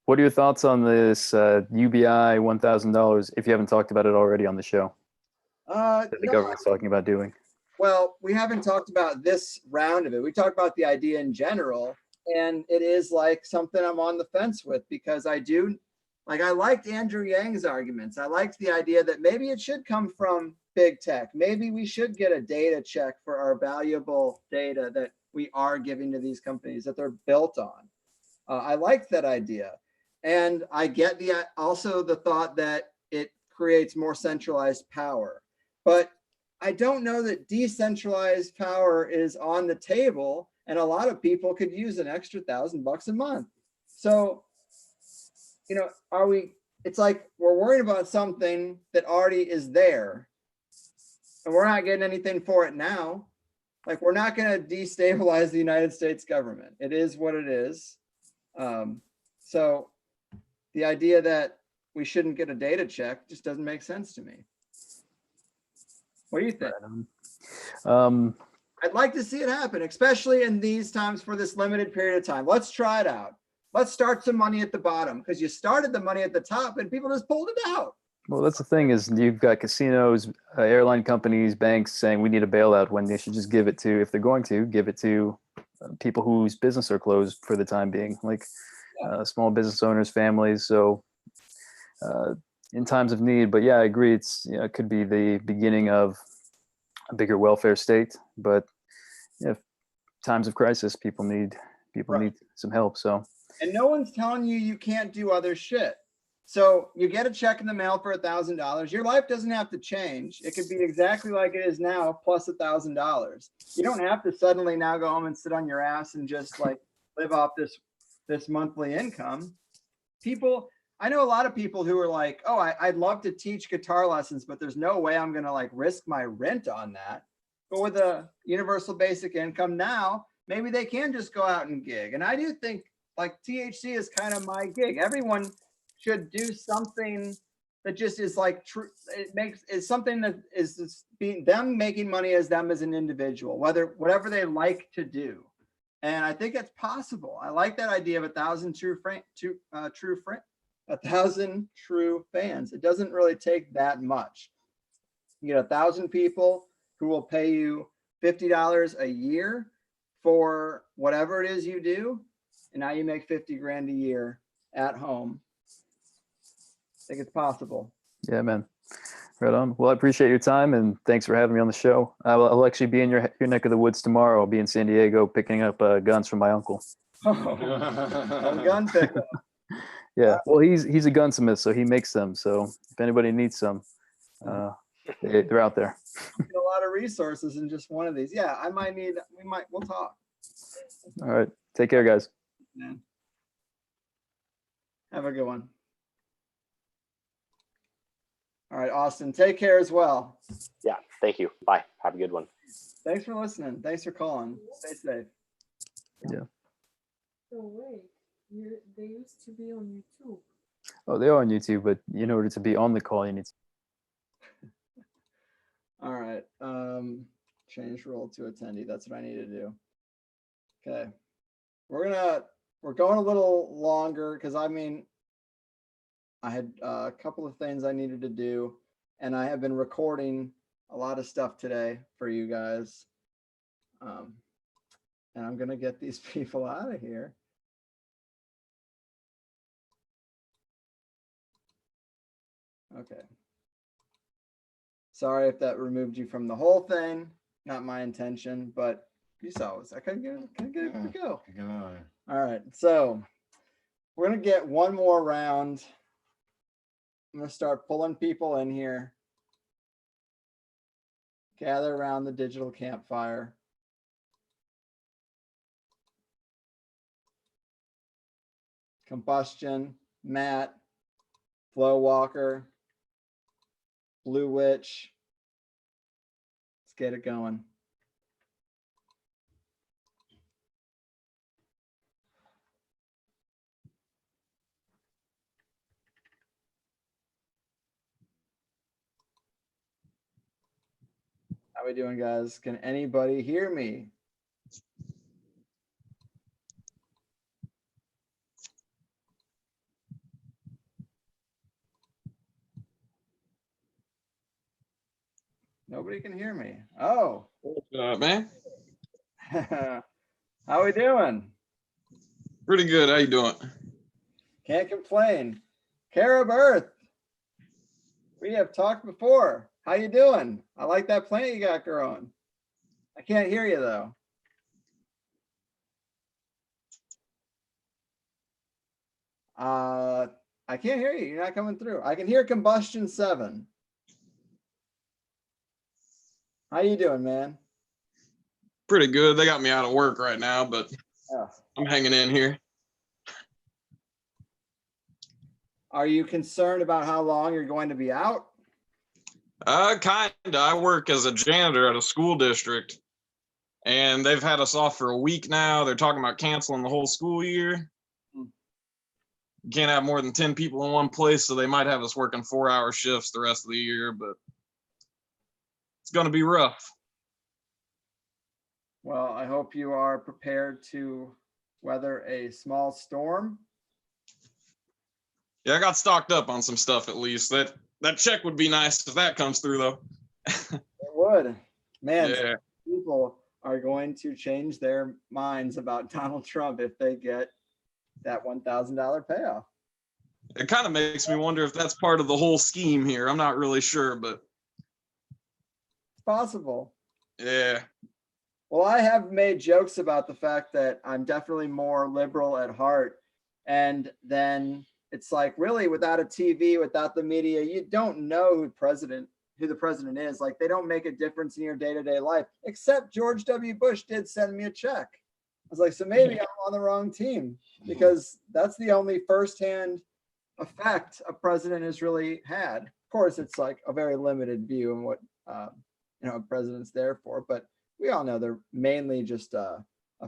What are your thoughts on this UBI $1,000? If you haven't talked about it already on the show, that the government's talking about doing. Well, we haven't talked about this round of it. We talked about the idea in general, and it is like something I'm on the fence with because I liked Andrew Yang's arguments. I liked the idea that maybe it should come from big tech. Maybe we should get a data check for our valuable data that we are giving to these companies that they're built on. I liked that idea. And I get also the thought that it creates more centralized power. But I don't know that decentralized power is on the table, and a lot of people could use an extra $1,000 a month. So, you know, it's like we're worried about something that already is there, and we're not getting anything for it now. Like, we're not going to destabilize the United States government. It is what it is. So the idea that we shouldn't get a data check just doesn't make sense to me. What do you think? I'd like to see it happen, especially in these times for this limited period of time. Let's try it out. Let's start some money at the bottom because you started the money at the top and people just pulled it out. Well, that's the thing is you've got casinos, airline companies, banks saying we need a bailout when they should just give it to, if they're going to, give it to people whose business are closed for the time being, like small business owners, families. So in times of need, but yeah, I agree. It could be the beginning of a bigger welfare state, but times of crisis, people need some help. So, and no one's telling you can't do other shit. So you get a check in the mail for $1,000. Your life doesn't have to change. It could be exactly like it is now, plus $1,000. You don't have to suddenly now go home and sit on your ass and just like live off this monthly income. I know a lot of people who are like, oh, I'd love to teach guitar lessons, but there's no way I'm going to like risk my rent on that. But with a universal basic income now, maybe they can just go out and gig. And I do think like THC is kind of my gig. Everyone should do something that just is like true. It's something that is being them making money as them as an individual, whatever they like to do. And I think it's possible. I like that idea of 1,000 true 1,000 true fans. It doesn't really take that much. You get 1,000 people who will pay you $50 a year for whatever it is you do, and now you make 50 grand a year at home. I think it's possible. Yeah, man. Right on. Well, I appreciate your time and thanks for having me on the show. I'll actually be in your neck of the woods tomorrow. I'll be in San Diego picking up guns from my uncle. Oh, gun pickup. Yeah. Well, he's a gunsmith, so he makes them. So if anybody needs some, they're out there. A lot of resources in just one of these. Yeah, we'll talk. All right. Take care, guys. Man. Have a good one. All right, Austin, take care as well. Yeah, thank you. Bye. Have a good one. Thanks for listening. Thanks for calling. Stay safe. Yeah. Oh, wait. They used to be on YouTube. Oh, they are on YouTube, but in order to be on the call, you need to. All right. Change role to attendee. That's what I need to do. Okay. We're going a little longer because I had a couple of things I needed to do, and I have been recording a lot of stuff today for you guys. And I'm gonna get these people out of here. Okay. Sorry if that removed you from the whole thing. Not my intention, but you saw it. I couldn't get it to go. All right. So we're going to get one more round. I'm going to start pulling people in here. Gather around the digital campfire. Combustion, Matt, Flow Walker, Blue Witch. Let's get it going. How we doing, guys? Can anybody hear me? Nobody can hear me. Oh. What's up, man? How we doing? Pretty good. How you doing? Can't complain. Carib Earth. We have talked before. How you doing? I like that plant you got growing. I can't hear you though. I can't hear you. You're not coming through. I can hear Combustion 7. How you doing, man? Pretty good. They got me out of work right now, but I'm hanging in here. Are you concerned about how long you're going to be out? Kinda. I work as a janitor at a school district, and they've had us off for a week now. They're talking about canceling the whole school year. You can't have more than 10 people in one place, so they might have us working 4-hour shifts the rest of the year, but it's going to be rough. Well, I hope you are prepared to weather a small storm. Yeah, I got stocked up on some stuff at least. That check would be nice if that comes through, though. It would. Man, Yeah. People are going to change their minds about Donald Trump if they get that $1,000 payoff. It kind of makes me wonder if that's part of the whole scheme here. I'm not really sure, but It's possible. yeah. Well, I have made jokes about the fact that I'm definitely more liberal at heart. And then it's like, really, without a TV, without the media, you don't know who the president is. Like, they don't make a difference in your day-to-day life, except George W. Bush did send me a check. I was like, so maybe I'm on the wrong team, because that's the only firsthand effect a president has really had. Of course, it's like a very limited view of what a president's there for, but we all know they're mainly just a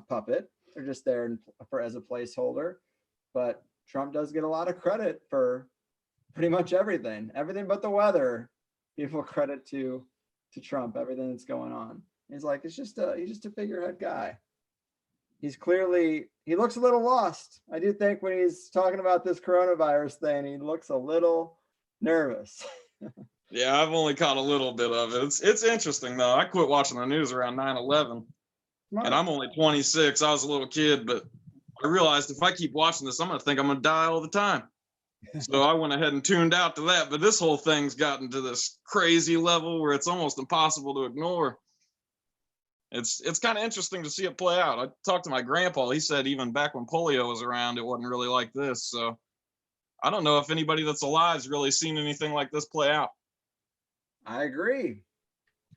puppet. They're just there as a placeholder. But Trump does get a lot of credit for pretty much everything but the weather. People credit to Trump, everything that's going on. He's like, he's just a figurehead guy. He looks a little lost. I do think when he's talking about this coronavirus thing, he looks a little nervous. Yeah, I've only caught a little bit of it. It's interesting though. I quit watching the news around 9/11, and I'm only 26. I was a little kid, but I realized if I keep watching this, I'm gonna think I'm gonna die all the time. So I went ahead and tuned out to that. But this whole thing's gotten to this crazy level where it's almost impossible to ignore. It's kind of interesting to see it play out. I talked to my grandpa. He said even back when polio was around, it wasn't really like this. So I don't know if anybody that's alive's really seen anything like this play out. I agree.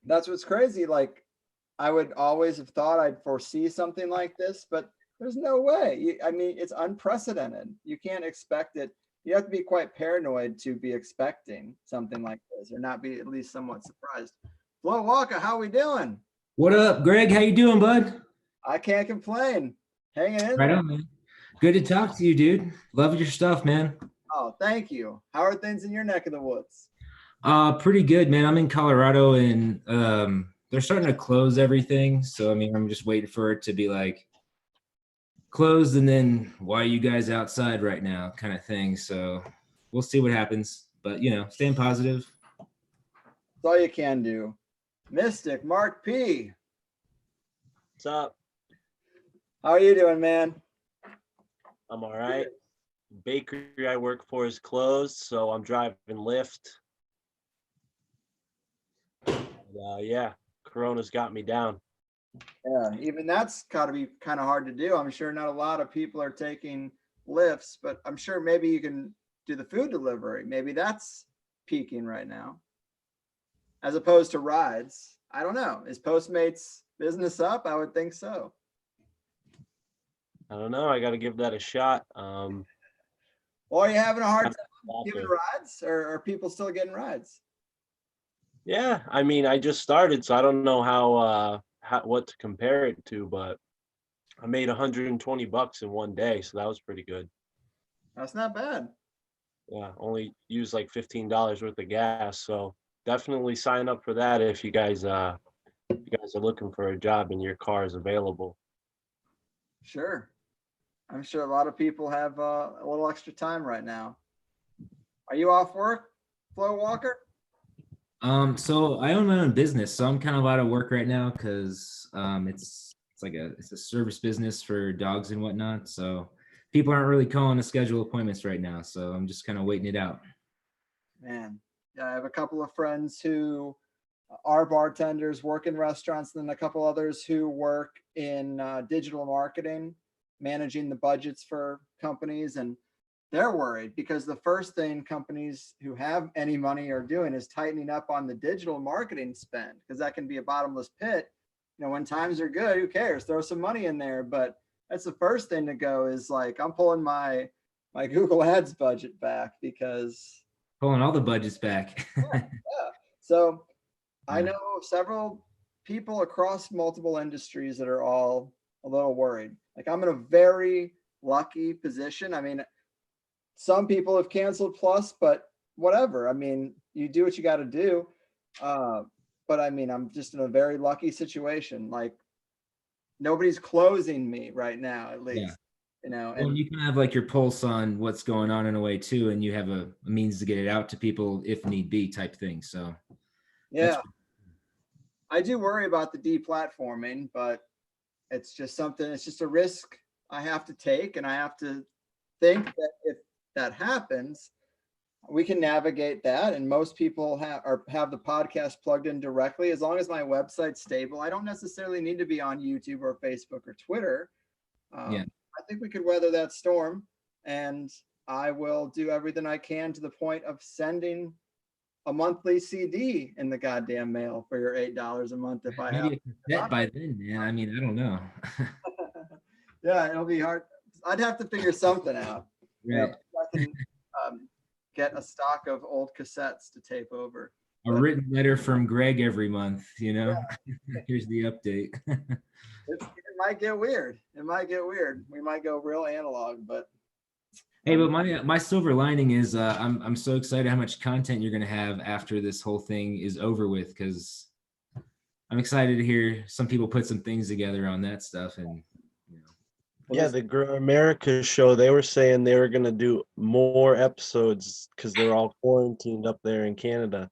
That's what's crazy. Like, I would always have thought I'd foresee something like this, but there's no way. I mean, it's unprecedented. You can't expect it. You have to be quite paranoid to be expecting something like this, or not be at least somewhat surprised. Flo Walker, how we doing? What up, Greg? How you doing, bud? I can't complain. Hanging in Right there. on, man. Good to talk to you, dude. Love your stuff, man. Oh, thank you. How are things in your neck of the woods? Pretty good, man. I'm in Colorado and they're starting to close everything. So I mean, I'm just waiting for it to be like closed and then why are you guys outside right now kind of thing. So we'll see what happens. But you know, staying positive. That's all you can do. Mystic, Mark P. What's up? How are you doing, man? I'm all right. Bakery I work for is closed, so I'm driving Lyft. Yeah, Corona's got me down. Yeah, even that's got to be kind of hard to do. I'm sure not a lot of people are taking lifts, but I'm sure maybe you can do the food delivery. Maybe that's peaking right now, as opposed to rides. I don't know. Is Postmates business up? I would think so. I don't know. I got to give that a shot. Well, are you having a hard time giving rides, or are people still getting rides? Yeah, I mean, I just started, so I don't know how what to compare it to, but I made $120 in one day, so that was pretty good. That's not bad. Yeah, only used like $15 worth of gas, so definitely sign up for that if you guys are looking for a job and your car is available. Sure. I'm sure a lot of people have a little extra time right now. Are you off work, Flo Walker? So I own my own business, so I'm kind of out of work right now because it's a service business for dogs and whatnot. So people aren't really calling to schedule appointments right now, so I'm just kind of waiting it out. Man, yeah, I have a couple of friends who are bartenders, work in restaurants, and then a couple others who work in digital marketing, managing the budgets for companies, and they're worried because the first thing companies who have any money are doing is tightening up on the digital marketing spend, because that can be a bottomless pit. You know, when times are good, who cares? Throw some money in there. But that's the first thing to go is like, I'm pulling my Google Ads budget back because Pulling all the budgets back. yeah. So I know several people across multiple industries that are all a little worried. Like I'm in a very lucky position. I mean, some people have canceled Plus, but whatever. I mean, you do what you got to do. But I mean, I'm just in a very lucky situation. Like nobody's closing me right now, at least. Yeah. You know, Well, and you can have like your pulse on what's going on in a way too, and you have a means to get it out to people if need be type thing. So yeah, I do worry about the deplatforming, but it's just something, it's just a risk I have to take. And I have to think that if that happens, we can navigate that. And most people have the podcast plugged in directly. As long as my website's stable, I don't necessarily need to be on YouTube or Facebook or Twitter. Yeah. I think we could weather that storm, and I will do everything I can to the point of sending a monthly CD in the goddamn mail for your $8 a month if I have. Maybe a cassette by then, man. I mean, I don't know. Yeah, it'll be hard. I'd have to figure something out. Right. I can get a stock of old cassettes to tape over. A written letter from Greg every month, you know. Yeah. Here's the update. It might get weird. It might get weird. We might go real analog, but hey, but my silver lining is I'm so excited how much content you're gonna have after this whole thing is over with, because I'm excited to hear some people put some things together on that stuff. And you know, yeah, the Grow America show, they were saying they were gonna do more episodes because they're all quarantined up there in Canada.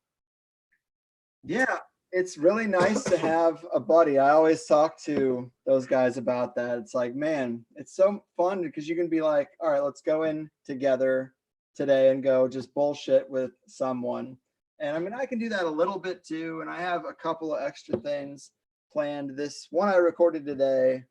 Yeah, it's really nice to have a buddy. I always talk to those guys about that. It's like, man, it's so fun because you can be like, all right, let's go in together today and go just bullshit with someone. And I mean, I can do that a little bit too. And I have a couple of extra things planned. This one I recorded today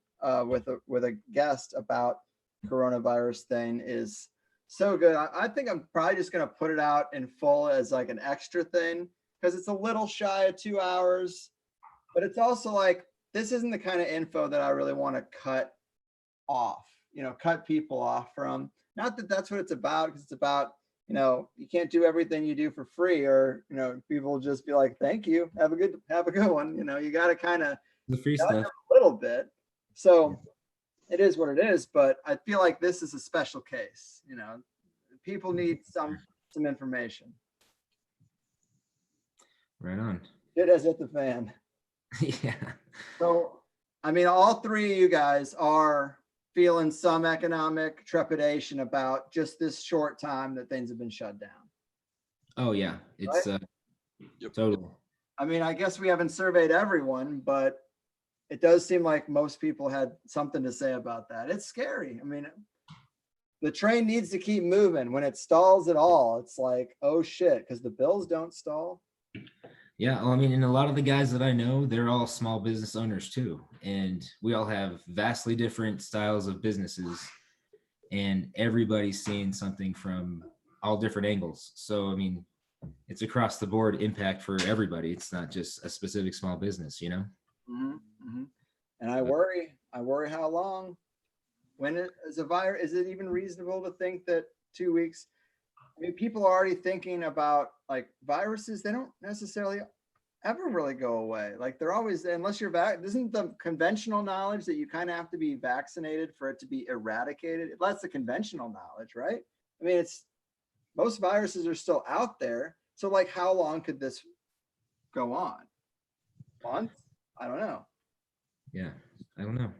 with a guest about coronavirus thing is so good. I think I'm probably just going to put it out in full as like an extra thing, because it's a little shy of 2 hours, but it's also like, this isn't the kind of info that I really want to cut off, you know, cut people off from. Not that that's what it's about, because it's about, you know, you can't do everything you do for free, or, you know, people will just be like, thank you, have a good one. You know, you got to kind of the free stuff a little bit. So it is what it is, but I feel like this is a special case. You know, people need some information. Right on. It has hit the fan. Yeah. So, I mean, all three of you guys are feeling some economic trepidation about just this short time that things have been shut down. Oh yeah, it's totally. I mean, I guess we haven't surveyed everyone, but it does seem like most people had something to say about that. It's scary. I mean, the train needs to keep moving. When it stalls at all, it's like, oh shit, because the bills don't stall. Yeah, well, I mean, and a lot of the guys that I know, they're all small business owners too. And we all have vastly different styles of businesses. And everybody's seeing something from all different angles. So, I mean, it's across the board impact for everybody. It's not just a specific small business, you know? And I worry how long, when it is a virus, is it even reasonable to think that 2 weeks? I mean, people are already thinking about like viruses. They don't necessarily ever really go away. Like they're always, unless you're isn't the conventional knowledge that you kind of have to be vaccinated for it to be eradicated? That's the conventional knowledge, right? I mean, most viruses are still out there. So like, how long could this go on? Months? I don't know. Yeah, I don't know.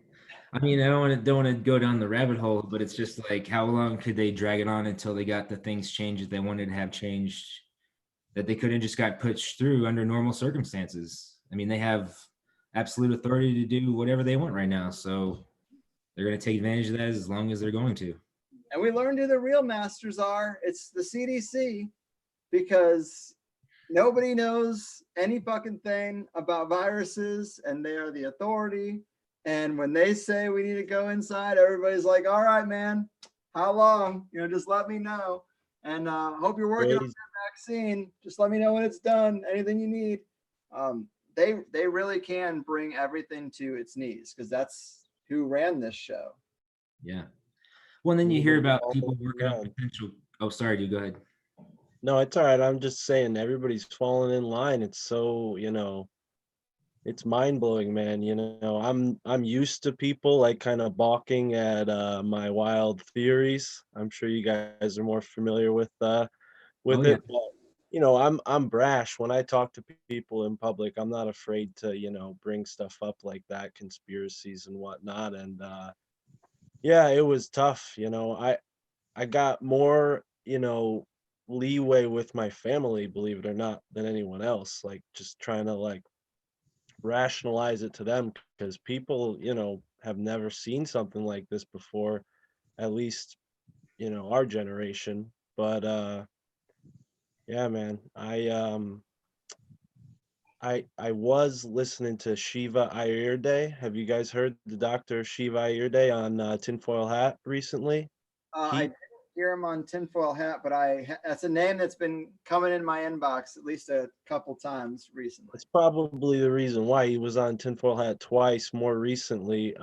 I mean, I don't want to go down the rabbit hole, but it's just like, how long could they drag it on until they got the things changed that they wanted to have changed, that they could have just got pushed through under normal circumstances? I mean, they have absolute authority to do whatever they want right now, so they're going to take advantage of that as long as they're going to. And we learned who the real masters are. It's the CDC, because nobody knows any fucking thing about viruses, and they are the authority. And when they say we need to go inside, everybody's like, all right, man, how long? You know, just let me know. And hope you're working on that vaccine. Just let me know when it's done. Anything you need. They really can bring everything to its knees, because that's who ran this show. Yeah. Well, then you hear about people working on potential. Oh, sorry, you go ahead. No, it's all right. I'm just saying everybody's falling in line. It's so, you know, it's mind blowing, man. You know, I'm used to people like kind of balking at my wild theories. I'm sure you guys are more familiar with Oh, it. yeah. But, you know, I'm brash when I talk to people in public. I'm not afraid to, you know, bring stuff up like that, conspiracies and whatnot. And yeah, it was tough. You know, I got more, you know, leeway with my family, believe it or not, than anyone else. Like just trying to like rationalize it to them, because people, you know, have never seen something like this before, at least, you know, our generation. But yeah, man, I was listening to Shiva Ayurveda. Have you guys heard the Dr. Shiva Ayurveda on Tinfoil Hat recently? I didn't hear him on Tinfoil Hat, but that's a name that's been coming in my inbox at least a couple times recently. That's probably the reason why he was on Tinfoil Hat twice more recently.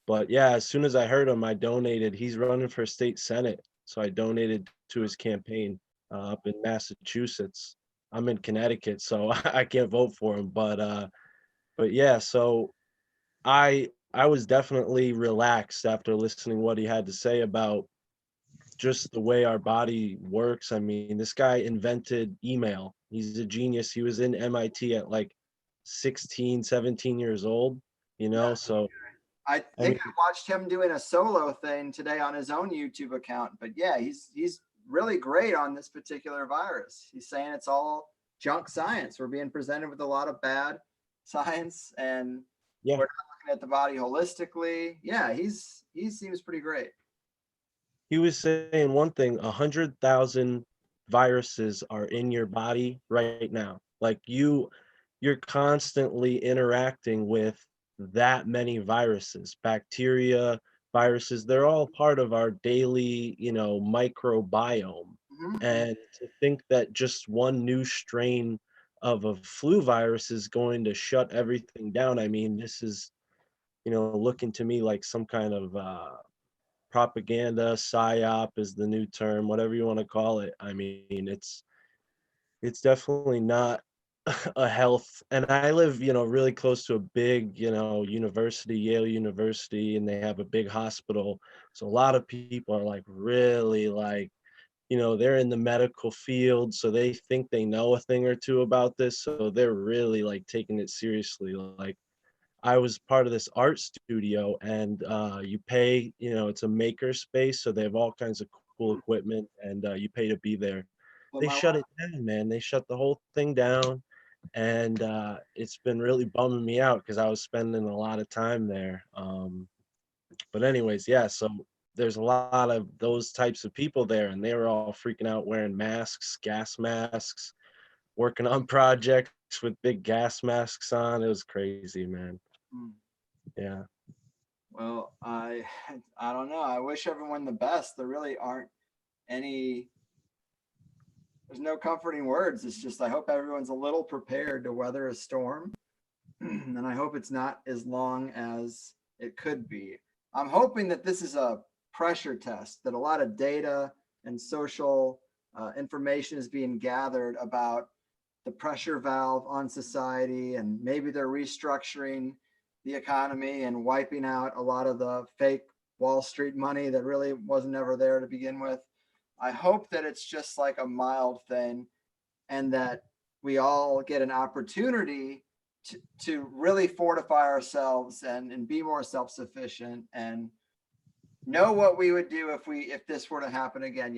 But yeah, as soon as I heard him, I donated. He's running for state senate, so I donated to his campaign up in Massachusetts. I'm in Connecticut, so I can't vote for him. But yeah, so I was definitely relaxed after listening what he had to say about just the way our body works. I mean, this guy invented email. He's a genius. He was in MIT at like 16, 17 years old, you know, so I think I watched him doing a solo thing today on his own YouTube account. But yeah, he's really great on this particular virus. He's saying it's all junk science. We're being presented with a lot of bad science, and we're not looking at the body holistically. Yeah, he seems pretty great. he was saying one thing: 100,000 viruses are in your body right now. Like you're constantly interacting with that many viruses, bacteria, viruses. They're all part of our daily, you know, microbiome. And to think that just one new strain of a flu virus is going to shut everything down. I mean, this is, you know, looking to me like some kind of propaganda, psyop is the new term, whatever you want to call it. I mean, it's definitely not a health, and I live, really close to a big, university, Yale University, and they have a big hospital. So a lot of people are like really like, they're in the medical field, so they think they know a thing or two about this. So they're really like taking it seriously. Like I was part of this art studio, and you pay, it's a maker space, so they have all kinds of cool equipment, and you pay to be there. Well, They my shut it down, man. They shut the whole thing down, and it's been really bumming me out because I was spending a lot of time there. But anyways, yeah. So there's a lot of those types of people there, and they were all freaking out, wearing masks, gas masks, working on projects with big gas masks on. It was crazy, man. Hmm. Yeah. Well, I don't know. I wish everyone the best. There really aren't any. There's no comforting words. It's just I hope everyone's a little prepared to weather a storm, and I hope it's not as long as it could be. I'm hoping that this is a pressure test, that a lot of data and social information is being gathered about the pressure valve on society, and maybe they're restructuring the economy and wiping out a lot of the fake Wall Street money that really wasn't ever there to begin with. I hope that it's just like a mild thing, and that we all get an opportunity to really fortify ourselves and be more self-sufficient and know what we would do if this were to happen again.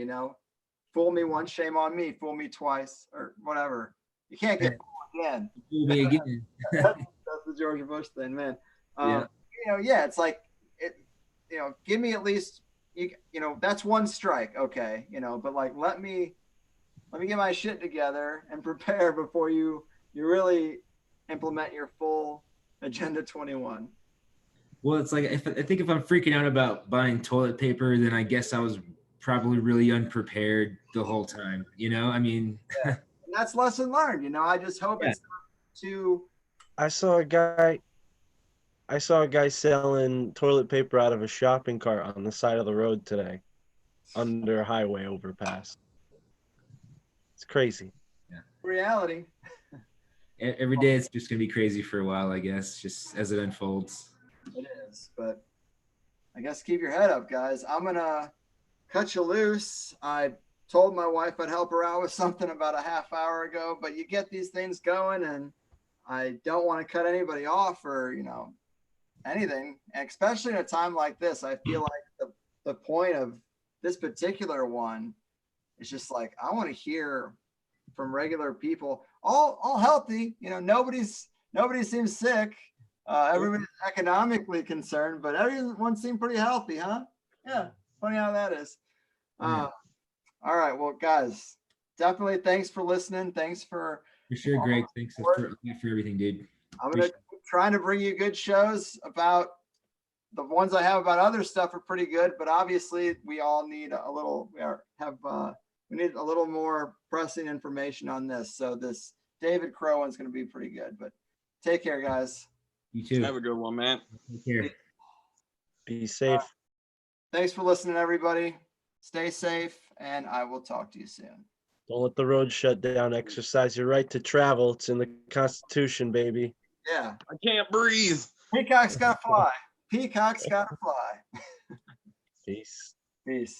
Fool me once, shame on me. Fool me twice, or whatever. You can't get fooled again. Fool me again. That's the George Bush thing, man. Yeah. It's like give me at least that's one strike, okay, but like let me get my shit together and prepare before you really implement your full Agenda 21. Well, it's like I think if I'm freaking out about buying toilet paper, then I guess I was probably really unprepared the whole time. I mean, And that's lesson learned. I just hope it's not too. I saw a guy selling toilet paper out of a shopping cart on the side of the road today, under a highway overpass. It's crazy. Reality. Every day it's just gonna be crazy for a while, I guess, just as it unfolds. It is, but I guess keep your head up, guys. I'm gonna cut you loose. I told my wife I'd help her out with something about a half hour ago, but you get these things going, and I don't want to cut anybody off or anything, and especially in a time like this. I feel like the point of this particular one is just like I want to hear from regular people, all healthy. Nobody seems sick. Everybody's economically concerned, but everyone seemed pretty healthy, huh? Yeah, funny how that is. All right, well, guys, definitely thanks for listening. Thanks for sure, Greg. Thanks for everything, dude. I'm gonna trying to bring you good shows. About the ones I have about other stuff are pretty good, but obviously we all need a little. We need a little more pressing information on this. So this David Crow one's going to be pretty good. But take care, guys. You too. Have a good one, man. Take care. Be safe. Thanks for listening, everybody. Stay safe, and I will talk to you soon. Don't let the road shut down. Exercise your right to travel. It's in the Constitution, baby. Yeah. I can't breathe. Peacock's got to fly. Peacock's got to fly. Peace. Peace.